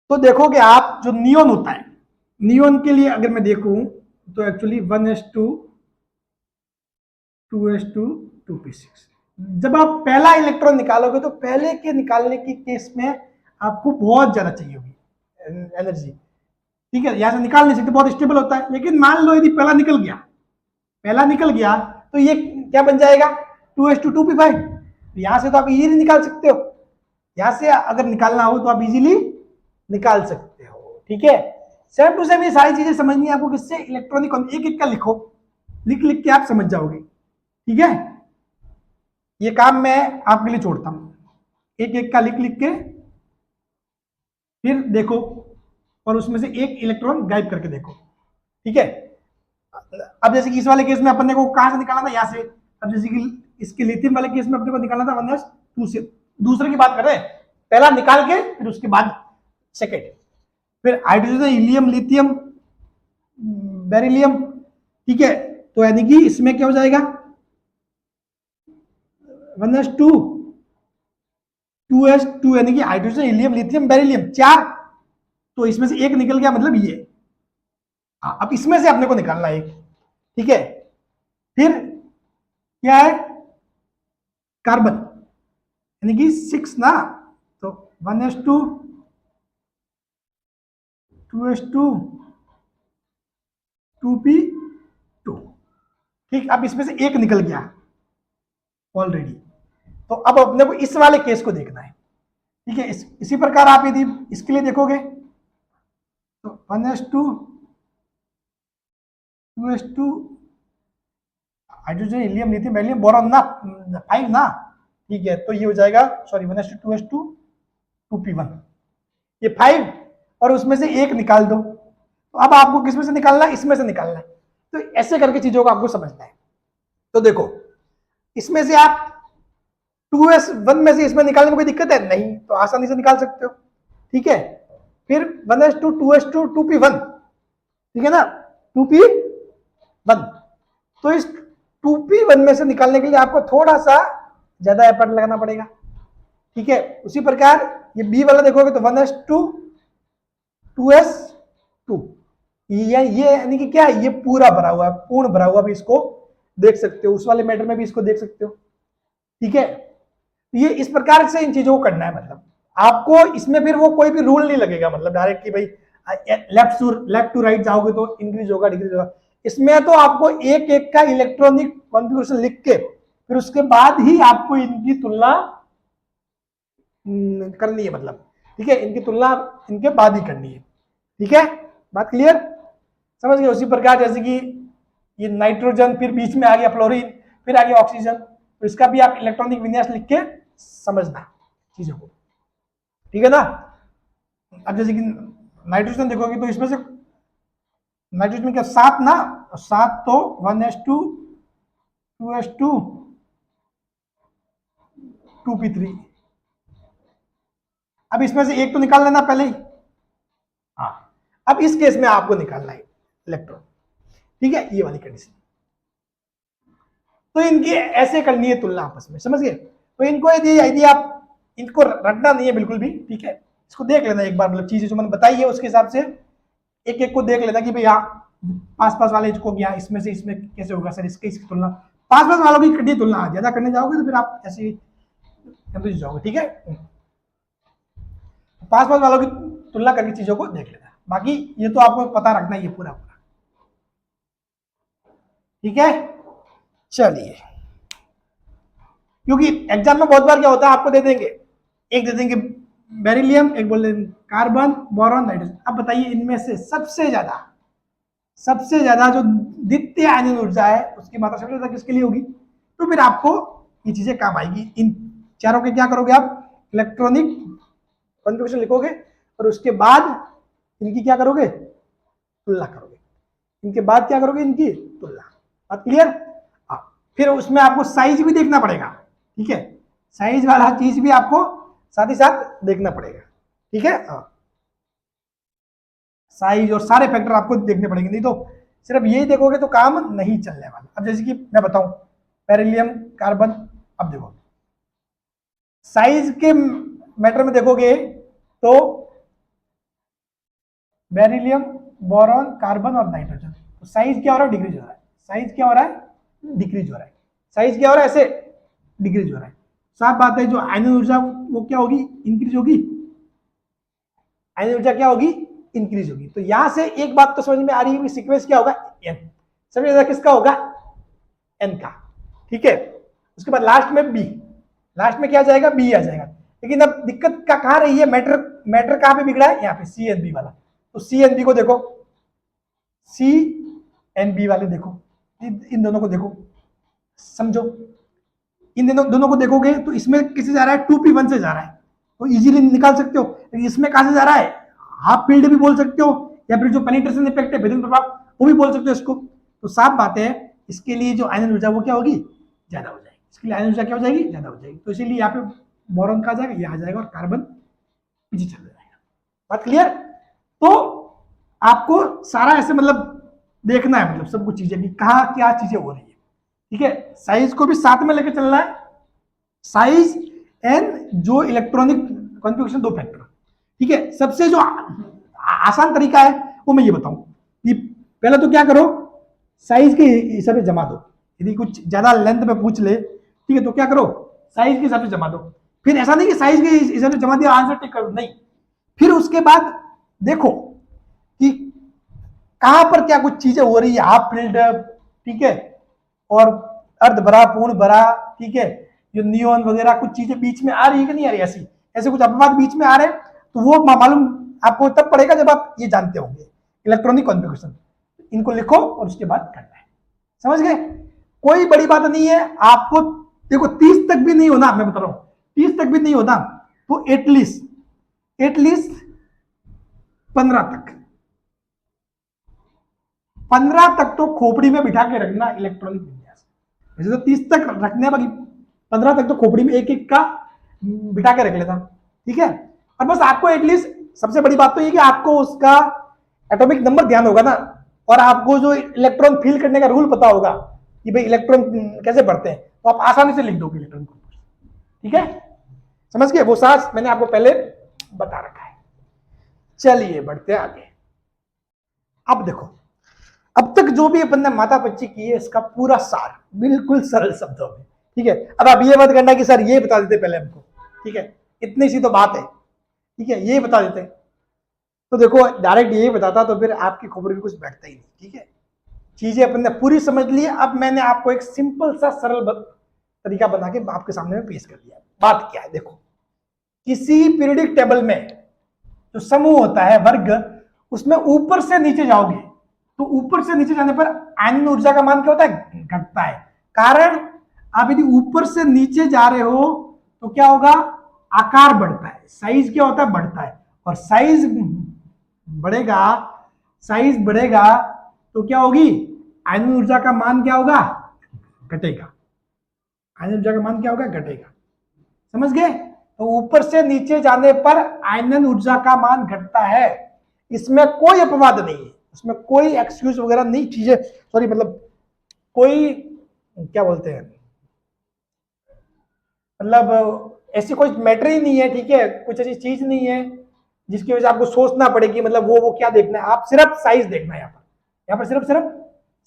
तो देखोगे आप जो नियोन होता है, नियोन के लिए अगर मैं देखूं तो एक्चुअली 1s2 2s2 2p6। जब आप पहला इलेक्ट्रॉन निकालोगे तो पहले के निकालने की केस में आपको बहुत ज्यादा चाहिए होगी एनर्जी, ठीक है। यहां से निकाल नहीं सकते, बहुत स्टेबल होता है। लेकिन मान लो यदि पहला निकल गया तो ये क्या बन जाएगा, 2s2 2p5। यहां से तो आप इजीली निकाल सकते हो, यहां से अगर निकालना हो तो आप इजीली निकाल सकते हो, ठीक है। सेम टू सेम ये सारी चीजें समझनी है आपको, किससे, इलेक्ट्रॉनिक। एक एक का लिखो, लिख के आप समझ जाओगे, ठीक है। ये काम मैं आपके लिए छोड़ता हूं, एक एक का लिख के फिर देखो, और उसमें से एक इलेक्ट्रॉन गायब करके देखो, ठीक है। अब जैसे कि इस वाले केस में अपने को कहां से निकालना था, यहां से। अब जैसे कि इसके लिथियम वाले केस में अपने को निकालना था 1s2 से, दूसरे की बात कर रहे हैं, पहला निकाल के फिर उसके बाद सेकेंड, फिर हाइड्रोजन, हीलियम, लिथियम, बेरिलियम, ठीक है। तो यानी कि इसमें क्या हो जाएगा, 1s2 2s2, यानी कि हाइड्रोजन, हीलियम, लिथियम, बेरिलियम, चार। तो इसमें से एक निकल गया, मतलब ये। अब इसमें से अपने को निकालना है एक, ठीक है। फिर क्या है, कार्बन, यानी कि 6 ना। तो 1s2 2s2 2p2, ठीक। अब इसमें से एक निकल गया ऑलरेडी। तो अब अपने को इस वाले केस को देखना है, ठीक है। इसी प्रकार आप यदि इसके लिए देखोगे तो 1s2 2s2 hydrogen, helium, lithium, beryllium, boron ना, 5 ना, ठीक है। तो ये हो जाएगा, सॉरी, 1s2 2s2 2p1, ये 5, और उसमें से एक निकाल दो। तो अब आपको किसमें से निकालना है, इसमें से निकालना है। तो ऐसे करके चीजों को आपको समझना है। तो देखो, इसमें से आप 2s1 में से इसमें निकालने में कोई दिक्कत है नहीं, तो आसानी से निकाल सकते हो, ठीक है। फिर 1s2 2s2 2p1, ठीक है ना, 2p1। तो इस 2p1 में से निकालने के लिए आपको थोड़ा सा ज्यादा एफर्ट लगाना पड़ेगा, ठीक है। उसी प्रकार ये बी वाला देखोगे तो 1s2 2s2, ये यानी कि क्या है, ये पूरा भरा हुआ है, पूर्ण भरा हुआ भी इसको देख सकते हो, उस वाले मैटर में भी इसको देख सकते हो, ठीक है। ये इस प्रकार से इन चीजों को करना है, मतलब आपको इसमें फिर वो कोई भी रूल नहीं लगेगा, मतलब डायरेक्ट कि भाई लेफ्ट टू राइट जाओगे तो इंक्रीज होगा, डिक्रीज होगा। इसमें तो आपको एक एक का इलेक्ट्रॉनिक कॉन्फ़िगरेशन लिख के फिर उसके बाद ही आपको इनकी तुलना करनी है, मतलब, ठीक है। इनकी तुलना इनके बाद ही करनी है, ठीक है। बात क्लियर, समझ गए। उसी प्रकार जैसे कि ये नाइट्रोजन, फिर बीच में आ गया फ्लोरीन, फिर आ गया ऑक्सीजन, तो इसका भी आप इलेक्ट्रॉनिक विन्यास लिख के समझना चीजों को, ठीक है ना। अब जैसे कि नाइट्रोजन देखोगे तो इसमें से नाइट्रोजन में क्या 7 ना, 7 तो 1s2 2s2 2p3। अब इसमें से एक तो निकाल लेना पहले ही, हाँ। अब इस केस में आपको निकालना है इलेक्ट्रॉन, ठीक है, ये वाली कंडीशन। तो इनकी ऐसे करनी है तुलना आपस में, समझ गए। तो इनको यदि आप इनको रखना नहीं है बिल्कुल भी, ठीक है, इसको देख लेना एक बार, मतलब चीजें जो मैंने बताई है उसके हिसाब से एक एक को देख लेना कि भाई यहाँ पास पास वाले को गया, इसमें से इसमें कैसे होगा सर, इसकी तुलना, पास पास वालों की करनी तुलना, ज्यादा करने जाओगे तो फिर आप ऐसे ही कंफ्यूज जाओगे, ठीक है। पास पास वालों की तुलना करके चीजों को देख लेना, बाकी ये तो आपको पता रखना ही है पूरा पूरा, ठीक है। चलिए, क्योंकि एग्जाम में बहुत बार क्या होता है, आपको दे देंगे, एक दे देंगे बेरिलियम, एक बोल देंगे कार्बन, बोरॉन, नाइट्रोजन। अब बताइए इनमें से सबसे ज्यादा जो द्वितीय आयनिक ऊर्जा है उसकी मात्रा सबसे ज्यादा किसके लिए होगी, तो फिर आपको ये चीजें काम आएगी। इन चारों के क्या करोगे आप, इलेक्ट्रॉनिक कॉन्फ़िगरेशन लिखोगे और उसके बाद इनकी क्या करोगे, तुलना करोगे, इनके बाद क्या करोगे, इनकी तुलना। बात क्लियर। फिर उसमें आपको साइज भी देखना पड़ेगा, ठीक है, साइज वाला चीज भी आपको साथ ही साथ देखना पड़ेगा, ठीक है। साइज और सारे फैक्टर आपको देखने पड़ेंगे, नहीं तो सिर्फ यही देखोगे तो काम नहीं चलने वाला। अब जैसे कि मैं बताऊं बेरिलियम, कार्बन, अब देखो साइज के मैटर में देखोगे तो बेरिलियम, बोरॉन, कार्बन और नाइट्रोजन, तो साइज क्या हो रहा है, डिक्रीज हो रहा है, साइज क्या हो रहा है, डिक्रीज हो रहा है, साइज क्या हो रहा है, ऐसे डिक्रीज हो रहा है। साफ बात है, जो आयनिक ऊर्जा वो क्या होगी, इंक्रीज होगी, आयनिक ऊर्जा क्या होगी, इंक्रीज होगी। तो यहां से एक बात तो समझ में आ रही है कि सीक्वेंस क्या होगा, एन, सबसे ज्यादा किसका होगा, एन का, ठीक है। उसके बाद लास्ट में बी, लास्ट में क्या आ जाएगा, बी आ जाएगा। लेकिन अब दिक्कत का कहां रही है, मैटर कहां पे बिगड़ा है, यहाँ पे सी एन बी वाला। तो सी एन बी को देखो, सी एन बी वाले देखो, इन दोनों को देखो, समझो, इन दोनों को देखोगे तो इसमें किसे जा रहा है, 2p1 से जा रहा है, तो इजीली निकाल सकते हो। लेकिन इसमें कहां से जा रहा है, हाफ फील्ड भी बोल सकते हो, या फिर जो पेनिट्रेशन इफेक्ट है, विद्युत प्रभाव, वो भी बोल सकते हो इसको। तो साफ बात है, इसके लिए जो आयनिक ऊर्जा वो क्या होगी, ज्यादा हो जाएगी, इसके लिए आयनिक ऊर्जा क्या हो जाएगी, ज्यादा हो जाएगी। तो इसीलिए यहाँ पे बोरॉन का आ जाएगा, यहाँ आ जाएगा, और कार्बन पीछे चल जाएगा। बात क्लियर। तो आपको सारा ऐसे मतलब देखना है, मतलब सब कुछ चीजें कि कहाँ क्या चीजें हो रही है, ठीक है। साइज को भी साथ में लेकर चलना है, साइज एंड जो इलेक्ट्रॉनिक कॉन्फ़िगरेशन, दो फैक्टर, ठीक है। सबसे जो आसान तरीका है वो मैं ये बताऊं कि पहले तो क्या करो, साइज के हिसाब से जमा दो। यदि कुछ ज्यादा लेंथ में पूछ ले, ठीक है, तो क्या करो, साइज के हिसाब से जमा दो। फिर ऐसा नहीं कि साइज के हिसाब से जमा दिया आंसर टिक कर दो, नहीं, फिर उसके बाद देखो कि कहां पर क्या कुछ चीजें हो रही है, हाफ फील्ड, ठीक है, और अर्ध भरा, पूर्ण भरा, ठीक है, जो नियोन वगैरह कुछ चीजें बीच में आ रही है कि नहीं आ रही, ऐसी ऐसे कुछ अपवाद बीच में आ रहे हैं, तो वो मालूम आपको तब पड़ेगा जब आप ये जानते होंगे इलेक्ट्रॉनिक कॉन्फ़िगरेशन। इनको लिखो और उसके बाद करना है, समझ गए। कोई बड़ी बात नहीं है आपको, देखो 30 तक भी नहीं होना, मैं बता रहा हूं 30 तक भी नहीं होना, तो एटलीस्ट 15 तक तो खोपड़ी में बिठा के रखना इलेक्ट्रॉनिक विन्यास। वैसे तो 30 तक रखने, बाकी 15 तक तो खोपड़ी में एक एक का बिठा के रख लेना, ठीक है। और बस आपको एटलीस्ट सबसे बड़ी बात तो ये कि आपको उसका एटॉमिक नंबर ध्यान होगा ना, और आपको जो इलेक्ट्रॉन फील करने का रूल पता होगा कि भाई इलेक्ट्रॉन कैसे बढ़ते हैं, तो आप आसानी से लिख दोगे इलेक्ट्रॉन को, ठीक है, समझ गए। वो साथ मैंने आपको पहले बता रखा है। चलिए बढ़ते हैं आगे। अब देखो, अब तक जो भी अपन ने मातापच्ची की है, इसका पूरा सार बिल्कुल सरल शब्दों में, ठीक है। अब आप ये मत करना कि सर ये बता देते पहले हमको, ठीक है, इतनी सी तो बात है, ठीक है, ये बता देते। तो देखो डायरेक्ट यही बताता तो फिर आपकी खोपड़ी में कुछ बैठता ही नहीं, ठीक है। चीजें अपन ने पूरी समझ ली। अब मैंने आपको एक सिंपल सा सरल तरीका बना के आपके सामने में पेश कर दिया। बात क्या है, देखो किसी पीरियडिक टेबल में जो समूह होता है, वर्ग, उसमें ऊपर से नीचे जाओगे तो ऊपर से नीचे जाने पर आयनिक ऊर्जा का मान क्या होता है, घटता है। कारण आप यदि ऊपर से नीचे जा रहे हो तो क्या होगा, आकार बढ़ता है, साइज क्या होता है, बढ़ता है, और साइज बढ़ेगा, साइज बढ़ेगा तो क्या होगी, आयनिक ऊर्जा का मान क्या होगा, घटेगा। आयनिक ऊर्जा का मान क्या होगा, घटेगा, समझ गए। तो ऊपर से नीचे जाने पर आयनन ऊर्जा का मान घटता है। इसमें कोई अपवाद नहीं है, उसमें कोई एक्सक्यूज वगैरह नहीं, चीजें सॉरी मतलब कोई क्या बोलते हैं, मतलब ऐसी कोई मैटर ही नहीं है, ठीक है, कुछ ऐसी चीज नहीं है जिसकी वजह से आपको सोचना पड़े कि मतलब वो क्या देखना है, आप सिर्फ साइज देखना है, यहाँ पर सिर्फ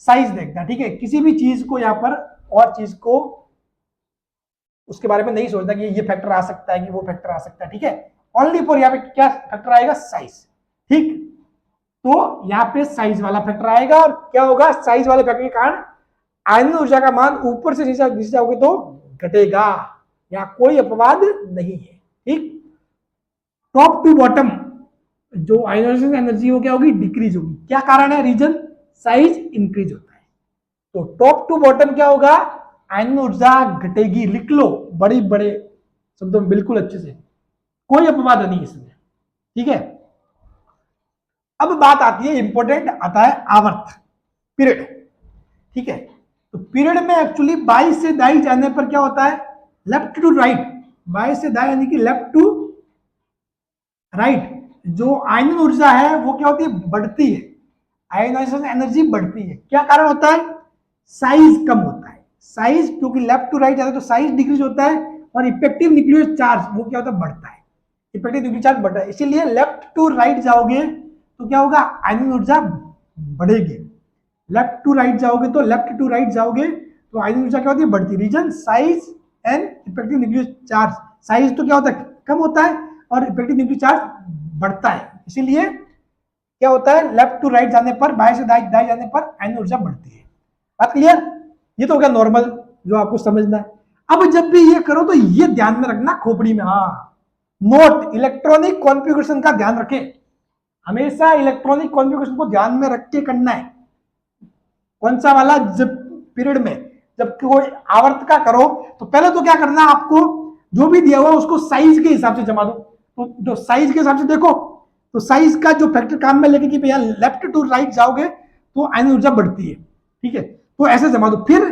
साइज देखना है, ठीक है, किसी भी चीज को यहाँ पर और चीज को उसके बारे में नहीं सोचना कि ये फैक्टर आ सकता है कि वो फैक्टर आ सकता है, ठीक है, ओनली फॉर यहाँ पे क्या फैक्टर आएगा, साइज, ठीक, तो यहाँ पे साइज वाला फैक्टर आएगा और क्या होगा, साइज वाले फैक्टर के कारण आयनन ऊर्जा का मान ऊपर से नीचे जाओगे तो घटेगा, यहाँ कोई अपवाद नहीं है, ठीक, टॉप टू बॉटम जो आयनाइजेशन एनर्जी हो क्या होगी, डिक्रीज होगी, क्या कारण है, रीजन साइज इंक्रीज होता है, तो टॉप टू बॉटम क्या होगा, आयनन ऊर्जा घटेगी, लिख लो बड़े बड़े शब्दों में बिल्कुल अच्छे से, कोई अपवाद नहीं इसमें, ठीक है। अब बात आती है इंपॉर्टेंट, आता है आवर्त, पीरियड, ठीक है, तो पीरियड में एक्चुअली बाई से दाई जाने पर क्या होता है, लेफ्ट टू राइट, बाई से दाई यानी कि लेफ्ट टू राइट, जो आयनन ऊर्जा है वो क्या होती है, बढ़ती है, आयनाइजेशन एनर्जी बढ़ती है, क्या कारण होता है, साइज कम होता है, साइज क्योंकि लेफ्ट टू राइट जाता है तो साइज डिक्रीज होता है और इफेक्टिव न्यूक्लियर चार्ज वो क्या होता है, बढ़ता है, इफेक्टिव न्यूक्लियर चार्ज बढ़ता है, इसीलिए लेफ्ट टू राइट जाओगे तो क्या होगा, आयनन ऊर्जा बढ़ेगी, लेफ्ट टू राइट जाओगे तो लेफ्ट टू राइट जाओगे तो आयनन ऊर्जा क्या होती है, बढ़ती, reason size and effective nuclear charge, size तो क्या होता है, कम होता है और इफेक्टिव न्यूक्लियर चार्ज बढ़ता है, इसीलिए क्या होता है, लेफ्ट टू राइट जाने पर, बाएं से दाएं जाने पर आयनन ऊर्जा बढ़ती है, बात क्लियर, ये तो हो गया नॉर्मल जो आपको समझना है। अब जब भी ये करो तो ये ध्यान में रखना खोपड़ी में, हाँ नोट, इलेक्ट्रॉनिक कॉन्फ़िगरेशन का ध्यान रखें, हमेशा इलेक्ट्रॉनिक कॉन्फ़िगरेशन को ध्यान में रख के करना है, कौन सा वाला, जब पीरियड में जब कोई आवर्त का करो तो पहले तो क्या करना है, आपको जो भी दिया हुआ उसको साइज के हिसाब से जमा दो, तो जो साइज के हिसाब से देखो तो साइज का जो फैक्टर काम में लेके कि भैया लेफ्ट टू राइट जाओगे तो आयनन ऊर्जा बढ़ती है, ठीक है, तो ऐसे जमा दो, फिर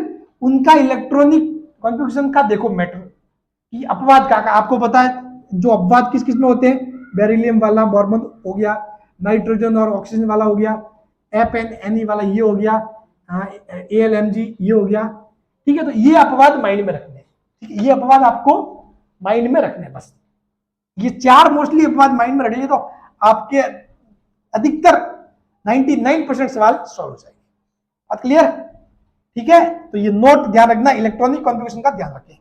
उनका इलेक्ट्रॉनिक कॉन्फ़िगरेशन का देखो मैटर कि अपवाद का आपको पता है, जो अपवाद किस किस में होते हैं, बेरिलियम वाला बॉर्मन हो गया, नाइट्रोजन और ऑक्सीजन वाला हो गया, FNNE वाला ये हो गया, ALMG ये हो गया, ठीक है, तो ये अपवाद माइंड में रखने, ठीक है, ये अपवाद आपको माइंड में रखने, बस ये चार मोस्टली अपवाद माइंड में रखेंगे तो आपके अधिकतर 99% सवाल सॉल्व हो जाएंगे, बात क्लियर, ठीक है, तो ये नोट ध्यान रखना, इलेक्ट्रॉनिक कॉन्फ़िगरेशन का ध्यान रखें,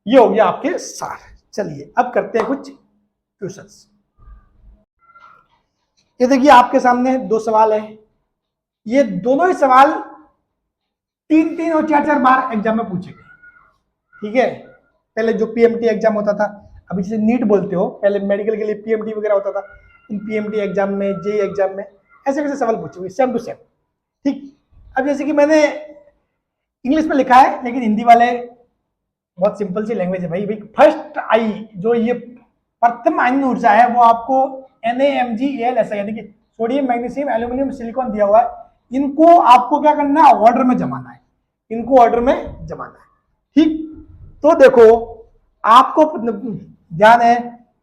ये हो गया आपके सार। चलिए अब करते हैं कुछ क्वेश्चंस, ये देखिए आपके सामने दो सवाल है, ये दोनों ही सवाल 3 और 4 बार एग्जाम में पूछे गए, ठीक है, पहले जो PMT एग्जाम होता था, अभी जैसे नीट बोलते हो, पहले मेडिकल के लिए PMT वगैरह होता था, इन PMT एग्जाम में, JEE एग्जाम में ऐसे कैसे सवाल पूछे हुए, सेम टू सेम, ठीक, अब जैसे कि मैंने इंग्लिश में लिखा है लेकिन हिंदी वाले, बहुत सिंपल सी लैंग्वेज है भाई, फर्स्ट आई जो ये प्रथम आयनन ऊर्जा है वो आपको NaMgAl यानी कि सोडियम, मैग्नीशियम, एल्यूमिनियम, सिलिकॉन दिया हुआ है, इनको आपको क्या करना है, ऑर्डर में जमाना है, इनको ऑर्डर में जमाना है, ठीक, तो देखो आपको ध्यान है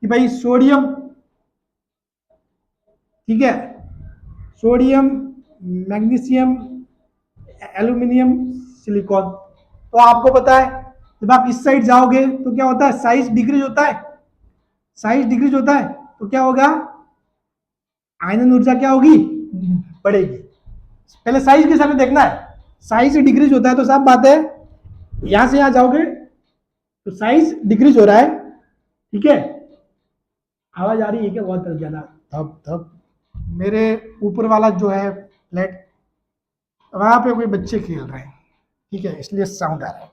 कि भाई सोडियम, ठीक है, सोडियम, मैग्नीशियम, एल्यूमिनियम, सिलिकॉन, तो आपको पता है जब आप इस साइड जाओगे तो क्या होता है, साइज डिक्रीज होता है, साइज डिक्रीज होता है तो क्या होगा, आयनन ऊर्जा क्या होगी, बढ़ेगी, पहले साइज के हिसाब से देखना है, साइज डिक्रीज होता है तो साफ बात है यहां से यहां जाओगे तो साइज डिक्रीज हो रहा है, ठीक है, आवाज आ रही है क्या बहुत ज्यादा, धप धप, मेरे ऊपर वाला जो है फ्लैट वहां पे कोई बच्चे खेल रहे हैं, ठीक है, इसलिए साउंड आ रहा है,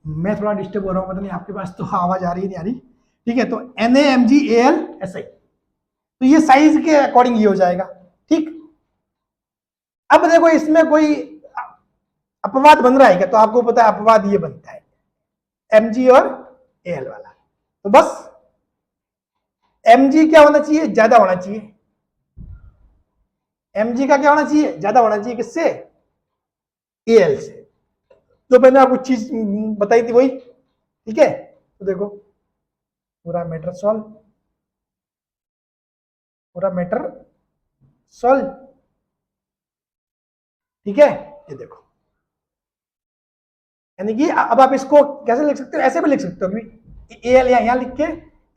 मैं थोड़ा डिस्टर्ब हो रहा हूँ, पता नहीं आपके पास तो आवाज आ रही नहीं आ रही, ठीक है, तो NaMgAl तो ये साइज के अकॉर्डिंग ये हो जाएगा, ठीक, अब देखो इसमें कोई अपवाद बन रहा है क्या, तो आपको पता है अपवाद ये बनता है Mg और Al वाला, तो बस Mg क्या होना चाहिए, ज्यादा होना चाहिए, Mg का क्या होना चाहिए, ज्यादा होना चाहिए, किससे, Al से, जो मैंने आपको चीज बताई थी वही, ठीक है, तो देखो पूरा मैटर सॉल्व, पूरा मैटर सॉल्व। ठीक है, ये देखो, यानी कि अब आप इसको कैसे लिख सकते हो, ऐसे भी लिख सकते हो, एल यहां लिख के,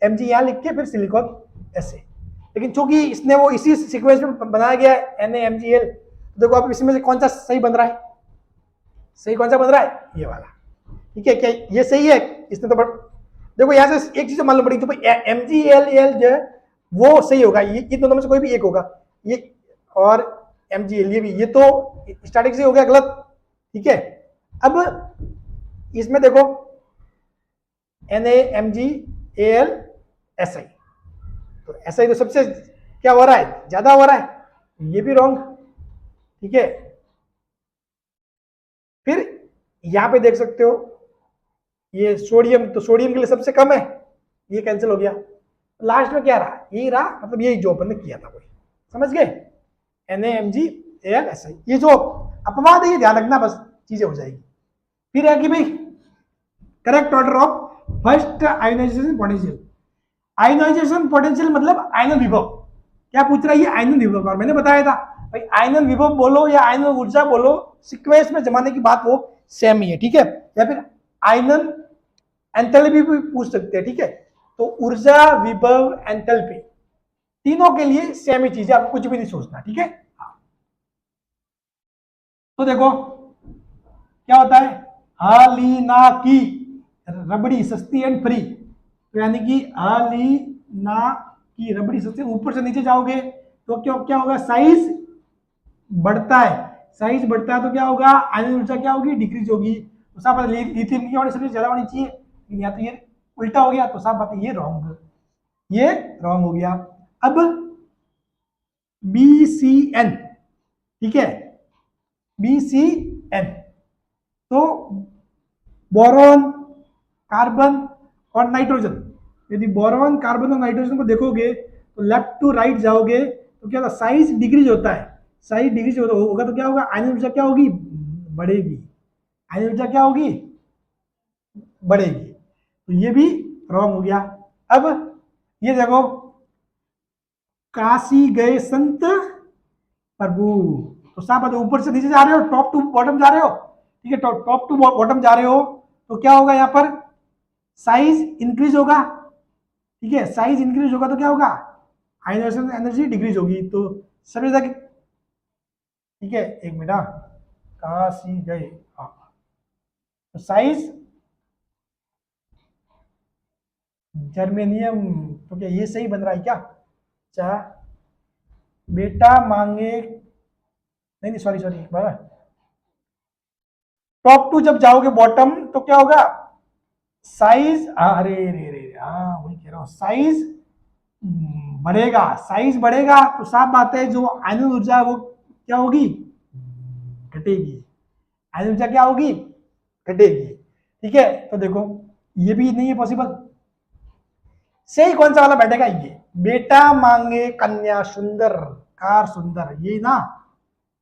एम जी यहां लिख के, फिर सिलिकॉन ऐसे। लेकिन चूंकि इसने वो इसी सीक्वेंस में बनाया गया है NaMgL, देखो आप इसमें से कौन सा सही बन रहा है, सही कौन सा बन रहा है, ये वाला। ठीक है, क्या ये सही है, इसने तो देखो यहां से एक चीज मालूम पड़ी, तो MgL जो है वो सही होगा, ये दोनों में से कोई भी एक होगा, ये और MgL ये भी, ये तो स्टार्टिंग से हो गया गलत। ठीक है, अब इसमें देखो NaMgAl SI, तो SI तो सबसे क्या हो रहा है, ज्यादा हो रहा है, ये भी रॉन्ग। ठीक है, फिर यहां पे देख सकते हो ये सोडियम, तो सोडियम के लिए सबसे कम है, ये कैंसिल हो गया। लास्ट में क्या रहा, यही रहा, मतलब यही जो अपन ने किया था वही, समझ गए, NaMgAl SI। ये जो अपवाद है ये ध्यान रखना, बस चीजें हो जाएगी। फिर है कि भाई correct order of first ionization potential. Ionization potential मतलब आयनन विभव, क्या पूछ रहा है ये, आयनन विभव। और मैंने बताया था भाई आयनन विभव बोलो या आयनन ऊर्जा बोलो, सीक्वेंस में जमाने की बात वो सेम ही है। ठीक है, या फिर आयनन एंथैल्पी भी पूछ सकते हैं। ठीक है, तो ऊर्जा, विभव, एंथैल्पी तीनों के लिए सेम ही चीज है, आपको कुछ भी नहीं सोचना। ठीक है, तो देखो क्या होता है, हालिना की रबड़ी सस्ती एंड फ्री, तो यानी कि हालिना की रबड़ी सस्ती, ऊपर से नीचे जाओगे तो क्या क्या होगा, साइज बढ़ता है, साइज बढ़ता है तो क्या होगा, आयनन ऊर्जा क्या होगी, डिक्रीज होगी। तो साफ बात है लिथियम की सबसे ज्यादा होनी चाहिए, लेकिन या तो ये उल्टा हो गया, तो साफ बात है ये रॉन्ग, ये रॉन्ग हो गया। अब BCN, ठीक है, BCN तो बोरॉन, कार्बन और नाइट्रोजन। यदि बोरॉन, कार्बन और नाइट्रोजन को देखोगे तो लेफ्ट टू राइट जाओगे तो क्या होगा, साइज डिक्रीज होता है, साइज डिक्रीज होगा तो क्या होगा, आयनन ऊर्जा क्या होगी, बढ़ेगी, आयनन ऊर्जा क्या होगी, बढ़ेगी। तो ये भी रॉन्ग हो गया। अब ये देखो, काशी गए संत प्रभु, तो साफ है ऊपर से नीचे जा रहे हो, टॉप टू बॉटम जा रहे हो। ठीक है, टॉप टू बॉटम जा रहे हो तो क्या होगा, यहाँ पर साइज इंक्रीज होगा। ठीक है, साइज इंक्रीज होगा तो क्या होगा, आयनाइजेशन एनर्जी डिक्रीज होगी। तो सबसे ज्यादा, ठीक है एक मिनट, काशी गए, तो साइज जर्मेनियम, तो क्या ये सही बन रहा है क्या, चाह बेटा मांगे, नहीं नहीं सॉरी सॉरी, टॉप टू जब जाओगे बॉटम तो क्या होगा, साइज, अरे रे रे, हाँ वही कह रहा हूँ, साइज बढ़ेगा, साइज बढ़ेगा तो साफ बात है जो आयनन ऊर्जा है वो क्या होगी, घटेगी, आयनन ऊर्जा क्या होगी, घटेगी। ठीक है, तो देखो ये भी नहीं है पॉसिबल, सही कौन सा वाला बैठेगा, ये बेटा मांगे कन्या सुंदर, कार सुंदर, ये ना,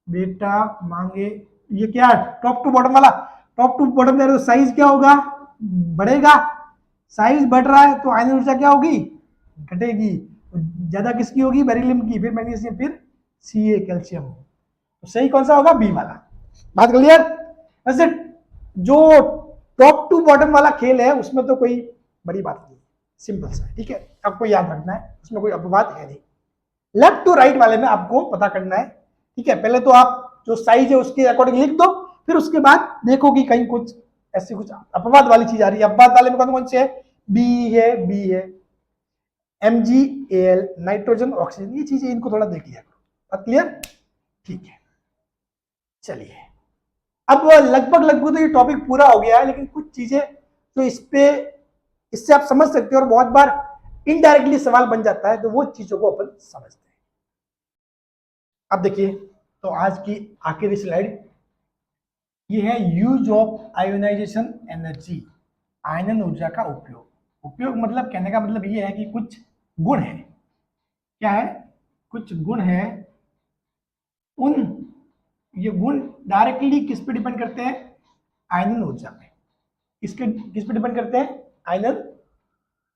बेटा मांगे, ये क्या है टॉप टू बॉटम वाला, टॉप टू बॉटम दे रहे तो साइज क्या होगा, बढ़ेगा, साइज बढ़ रहा है तो आयनन ऊर्जा क्या होगी, घटेगी। ज्यादा किसकी होगी, बेरिलियम की, फिर मैग्नीशियम, फिर Ca कैल्शियम। तो सही कौन सा होगा, बी वाला। बात क्लियर। वैसे जो टॉप टू बॉटम वाला खेल है उसमें तो कोई बड़ी बात नहीं, सिंपल सा। ठीक है, आपको याद रखना है, उसमें कोई अपवाद है नहीं। लेफ्ट टू राइट वाले में आपको पता करना है। ठीक है, पहले तो आप जो साइज है उसके अकॉर्डिंग लिख दो, फिर उसके बाद देखो कि कहीं कुछ ऐसी कुछ अपवाद वाली चीज आ रही है। अपवाद वाले में कौन कौन से है, बी है, MgAl नाइट्रोजन, ऑक्सीजन, ये चीजें इनको थोड़ा देख लिया करो। क्लियर, ठीक है, चलिए अब लगभग तो ये टॉपिक पूरा हो गया है, लेकिन कुछ चीजें तो इससे आप समझ सकते हो, और बहुत बार इनडायरेक्टली सवाल बन जाता है, तो वो चीजों को अपन समझते हैं। अब देखिए, तो आज की आखिरी स्लाइड ये है, यूज ऑफ आयोनाइजेशन एनर्जी, आयनन ऊर्जा का उपयोग। उपयोग मतलब कहने का मतलब ये है कि कुछ गुण है, क्या है, कुछ गुण है, उन ये गुण डायरेक्टली किस पे डिपेंड करते हैं, आयनन ऊर्जा पे। किस पे डिपेंड करते हैं, आयनन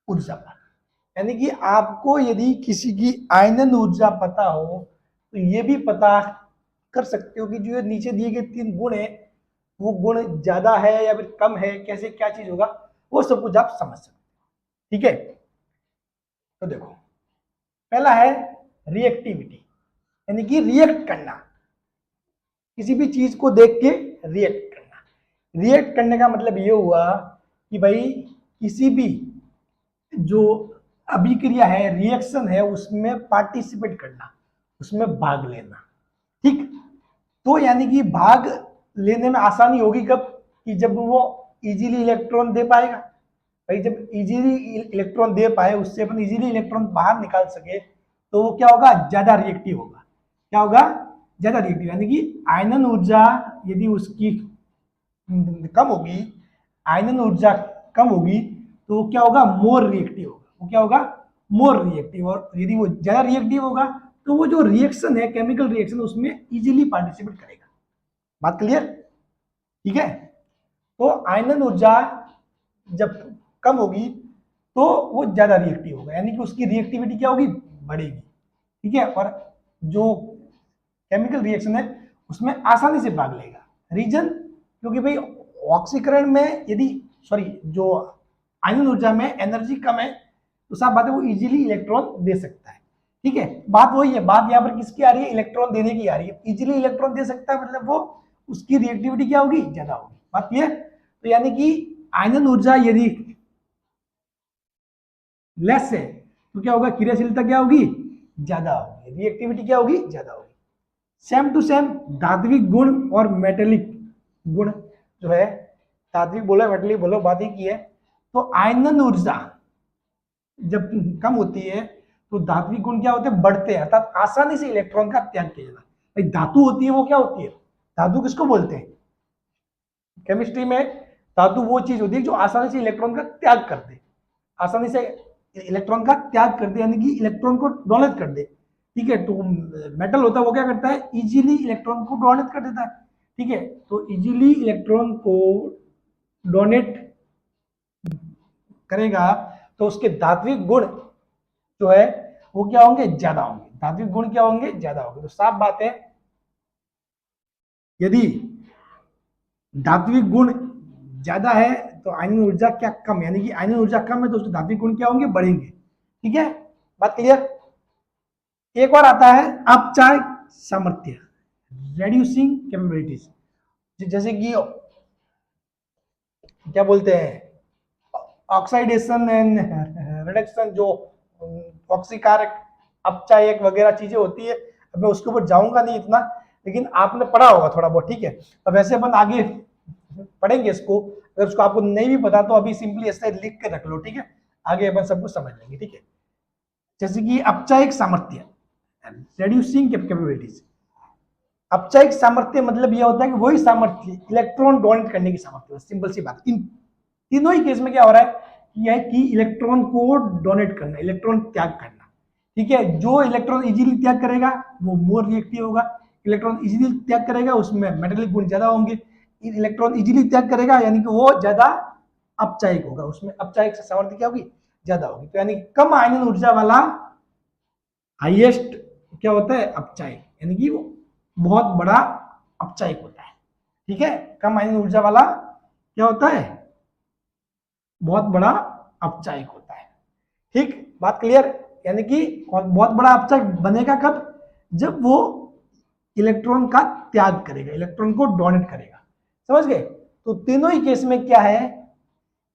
ऊर्जा पर। यानी कि आपको यदि किसी की आयनन ऊर्जा पता हो तो ये भी पता कर सकते हो कि जो नीचे दिए गए 3 गुण है वो गुण ज्यादा है या फिर कम है, कैसे क्या चीज होगा, वो सब कुछ आप समझ सकते हो। ठीक है, तो देखो पहला है रिएक्टिविटी, यानी कि रिएक्ट करना, किसी भी चीज को देख के रिएक्ट करना। रिएक्ट करने का मतलब ये हुआ कि भाई किसी भी जो अभिक्रिया है, रिएक्शन है, उसमें पार्टिसिपेट करना, उसमें भाग लेना। ठीक, तो यानी कि भाग लेने में आसानी होगी कब, कि जब वो इजीली इलेक्ट्रॉन दे पाएगा। भाई जब इजीली इलेक्ट्रॉन दे पाए, उससे अपन इजीली इलेक्ट्रॉन बाहर निकाल सके, तो वो क्या होगा, ज्यादा रिएक्टिव होगा। क्या होगा, ज्यादा रिएक्टिव, यानी कि आयनन ऊर्जा यदि उसकी कम होगी, आयनन ऊर्जा कम होगी, तो वो क्या होगा, मोर रिएक्टिव होगा। वो क्या होगा, मोर रिएक्टिव। और यदि वो ज्यादा रिएक्टिव होगा तो वो जो रिएक्शन है, केमिकल रिएक्शन, उसमें इजीली पार्टिसिपेट करेगा। बात क्लियर? ठीक है, तो आयनन ऊर्जा जब कम होगी तो वो ज्यादा रिएक्टिव होगा, यानी कि उसकी रिएक्टिविटी क्या होगी, बढ़ेगी। ठीक है, और जो केमिकल रिएक्शन है उसमें आसानी से भाग लेगा। रीजन, क्योंकि भाई ऑक्सीकरण में यदि जो आयनन ऊर्जा में एनर्जी कम है तो साफ बात है वो इजीली इलेक्ट्रॉन दे सकता है। ठीक है, बात वही है, बात यहाँ पर किसकी आ रही है, इलेक्ट्रॉन देने की आ रही है। इजीली इलेक्ट्रॉन दे सकता है मतलब वो उसकी रिएक्टिविटी क्या होगी, ज्यादा होगी। बात क्लियर? तो यानी कि आयनन ऊर्जा यदि लेस है तो क्या होगा, क्रियाशीलता क्या होगी, ज्यादा होगी, रिएक्टिविटी क्या होगी, ज्यादा होगी। सेम टू सेम धात्विक गुण और मेटेलिक गुण जो है, धात्विक बोलो मेटेलिक बोलो, बात ही की है। तो आयनन ऊर्जा जब कम होती है तो धात्विक गुण क्या होते हैं, बढ़ते हैं, अर्थात आसानी से इलेक्ट्रॉन का त्याग किया जाता है। भाई धातु होती है वो क्या होती है, धातु किसको बोलते हैं केमिस्ट्री में, धातु वो चीज होती है जो आसानी से इलेक्ट्रॉन का त्याग कर दे, आसानी से इलेक्ट्रॉन का त्याग कर दे, यानी कि इलेक्ट्रॉन को डोनेट कर दे। ठीक है, तो मेटल होता है वो क्या करता है, इजीली इलेक्ट्रॉन को डोनेट कर देता है। ठीक है, तो इजीली इलेक्ट्रॉन को डोनेट करेगा तो उसके धात्विक गुण जो है वो क्या होंगे, ज्यादा होंगे। धात्विक गुण क्या होंगे, ज्यादा होंगे। तो साफ बात है, यदि धात्विक गुण ज्यादा है तो आयनिक ऊर्जा क्या कम, यानी कि आयनिक ऊर्जा कम है तो उसके धात्विक गुण क्या होंगे, बढ़ेंगे। ठीक है, बात क्लियर? एक और आता है अपचायक सामर्थ्य, रेड्यूसिंग कैपेबिलिटीज, जैसे कि क्या बोलते हैं, ऑक्सीडेशन एंड रिडक्शन, जो ऑक्सीकारक अपचायक वगैरह चीजें होती है। अब मैं उसके ऊपर जाऊंगा नहीं इतना, लेकिन आपने पढ़ा होगा थोड़ा बहुत। ठीक है, तो वैसे अपन आगे पढ़ेंगे इसको, अगर उसको आपको नहीं भी पता तो अभी सिंपली ऐसे लिख के रख लो। ठीक है, आगे अपन सब कुछ समझ लेंगे। ठीक है, जैसे कि अपचायक सामर्थ्य, रेड्यूसिंग कैपेबिलिटीज। अपचायक सामर्थ्य मतलब यह होता है कि वही सामर्थ्य, इलेक्ट्रॉन डोनेट करने की सामर्थ्य। सिंपल सी बात, इन तीनों ही केस में क्या हो रहा है, यह कि इलेक्ट्रॉन को डोनेट करना, इलेक्ट्रॉन त्याग करना। ठीक है, जो इलेक्ट्रॉन इजीली त्याग करेगा वो मोर रिएक्टिव होगा, इलेक्ट्रॉन इजीली त्याग करेगा उसमें मेटेलिक गुण ज्यादा होंगे। इलेक्ट्रॉन इजीली त्याग करेगा यानी कि वो ज्यादा अपचायक होगा, उसमें अपचायक सामर्थ्य क्या होगी, ज्यादा होगी। तो यानी कम आयनन ऊर्जा वाला हाईएस्ट क्या होता है, अपचायक, यानी कि वो बहुत बड़ा अपचायक होता है। ठीक है, कम आयनन ऊर्जा वाला क्या होता है, बहुत बड़ा अपचायक होता है। ठीक, बात क्लियर? यानी कि बहुत बड़ा अपचायक बनेगा कब, जब वो इलेक्ट्रॉन का त्याग करेगा, इलेक्ट्रॉन को डोनेट करेगा। समझ गए? तो तीनों ही केस में क्या है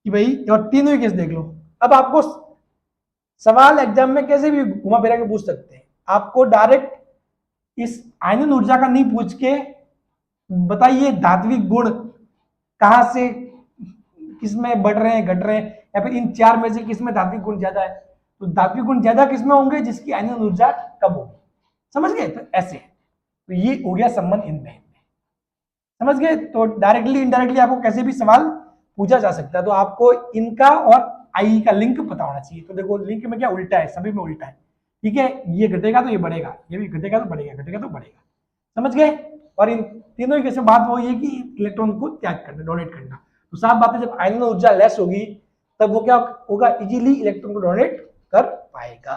कि भाई, और तीनों ही केस देख लो। अब आपको सवाल एग्जाम में कैसे भी घुमा फिरा के पूछ सकते हैं, आपको डायरेक्ट इस आयनन ऊर्जा का नहीं पूछ के बताइए धात्विक गुण कहां से किसमें बढ़ रहे हैं, घट रहे हैं, या फिर इन चार में से किसमें धात्विक गुण ज्यादा है। तो धात्विक गुण ज्यादा किसमें होंगे, जिसकी आयनन ऊर्जा कम होगी। समझ गए? तो ऐसे, तो ये हो गया संबंध इनमें। समझ गए? तो डायरेक्टली इनडायरेक्टली आपको कैसे भी सवाल पूछा जा सकता है। तो आपको इनका और आई का लिंक पता होना चाहिए। तो देखो लिंक में क्या उल्टा है, सभी में उल्टा है। ठीक है, ये घटेगा तो ये बढ़ेगा, ये भी घटेगा तो बढ़ेगा, घटेगा तो बढ़ेगा। समझ गए? और इन तीनों ही कैसे बात वही है कि इलेक्ट्रॉन को त्याग करना, डोनेट करना। तो साफ बात है, जब आयनन ऊर्जा लेस होगी तब वो क्या होगा, इजीली इलेक्ट्रॉन को डोनेट कर पाएगा।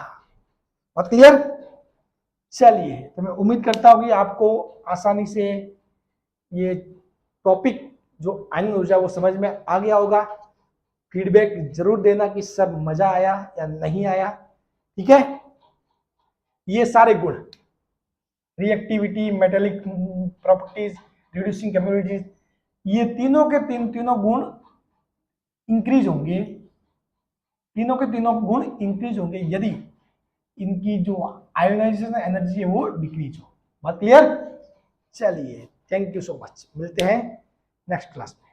बात क्लियर? चलिए, तो मैं उम्मीद करता हूं कि आपको आसानी से ये टॉपिक जो आयन ऊर्जा वो समझ में आ गया होगा। फीडबैक जरूर देना कि सर मजा आया या नहीं आया। ठीक है, ये सारे गुण, reactivity, metallic properties, reducing capabilities, ये तीनों के तीनों गुण इंक्रीज होंगे, तीनों के तीनों गुण इंक्रीज होंगे यदि इनकी जो आयोनाइजेशन एनर्जी है वो डिक्रीज हो। बात क्लियर? चलिए, थैंक यू सो मच, मिलते हैं नेक्स्ट क्लास में।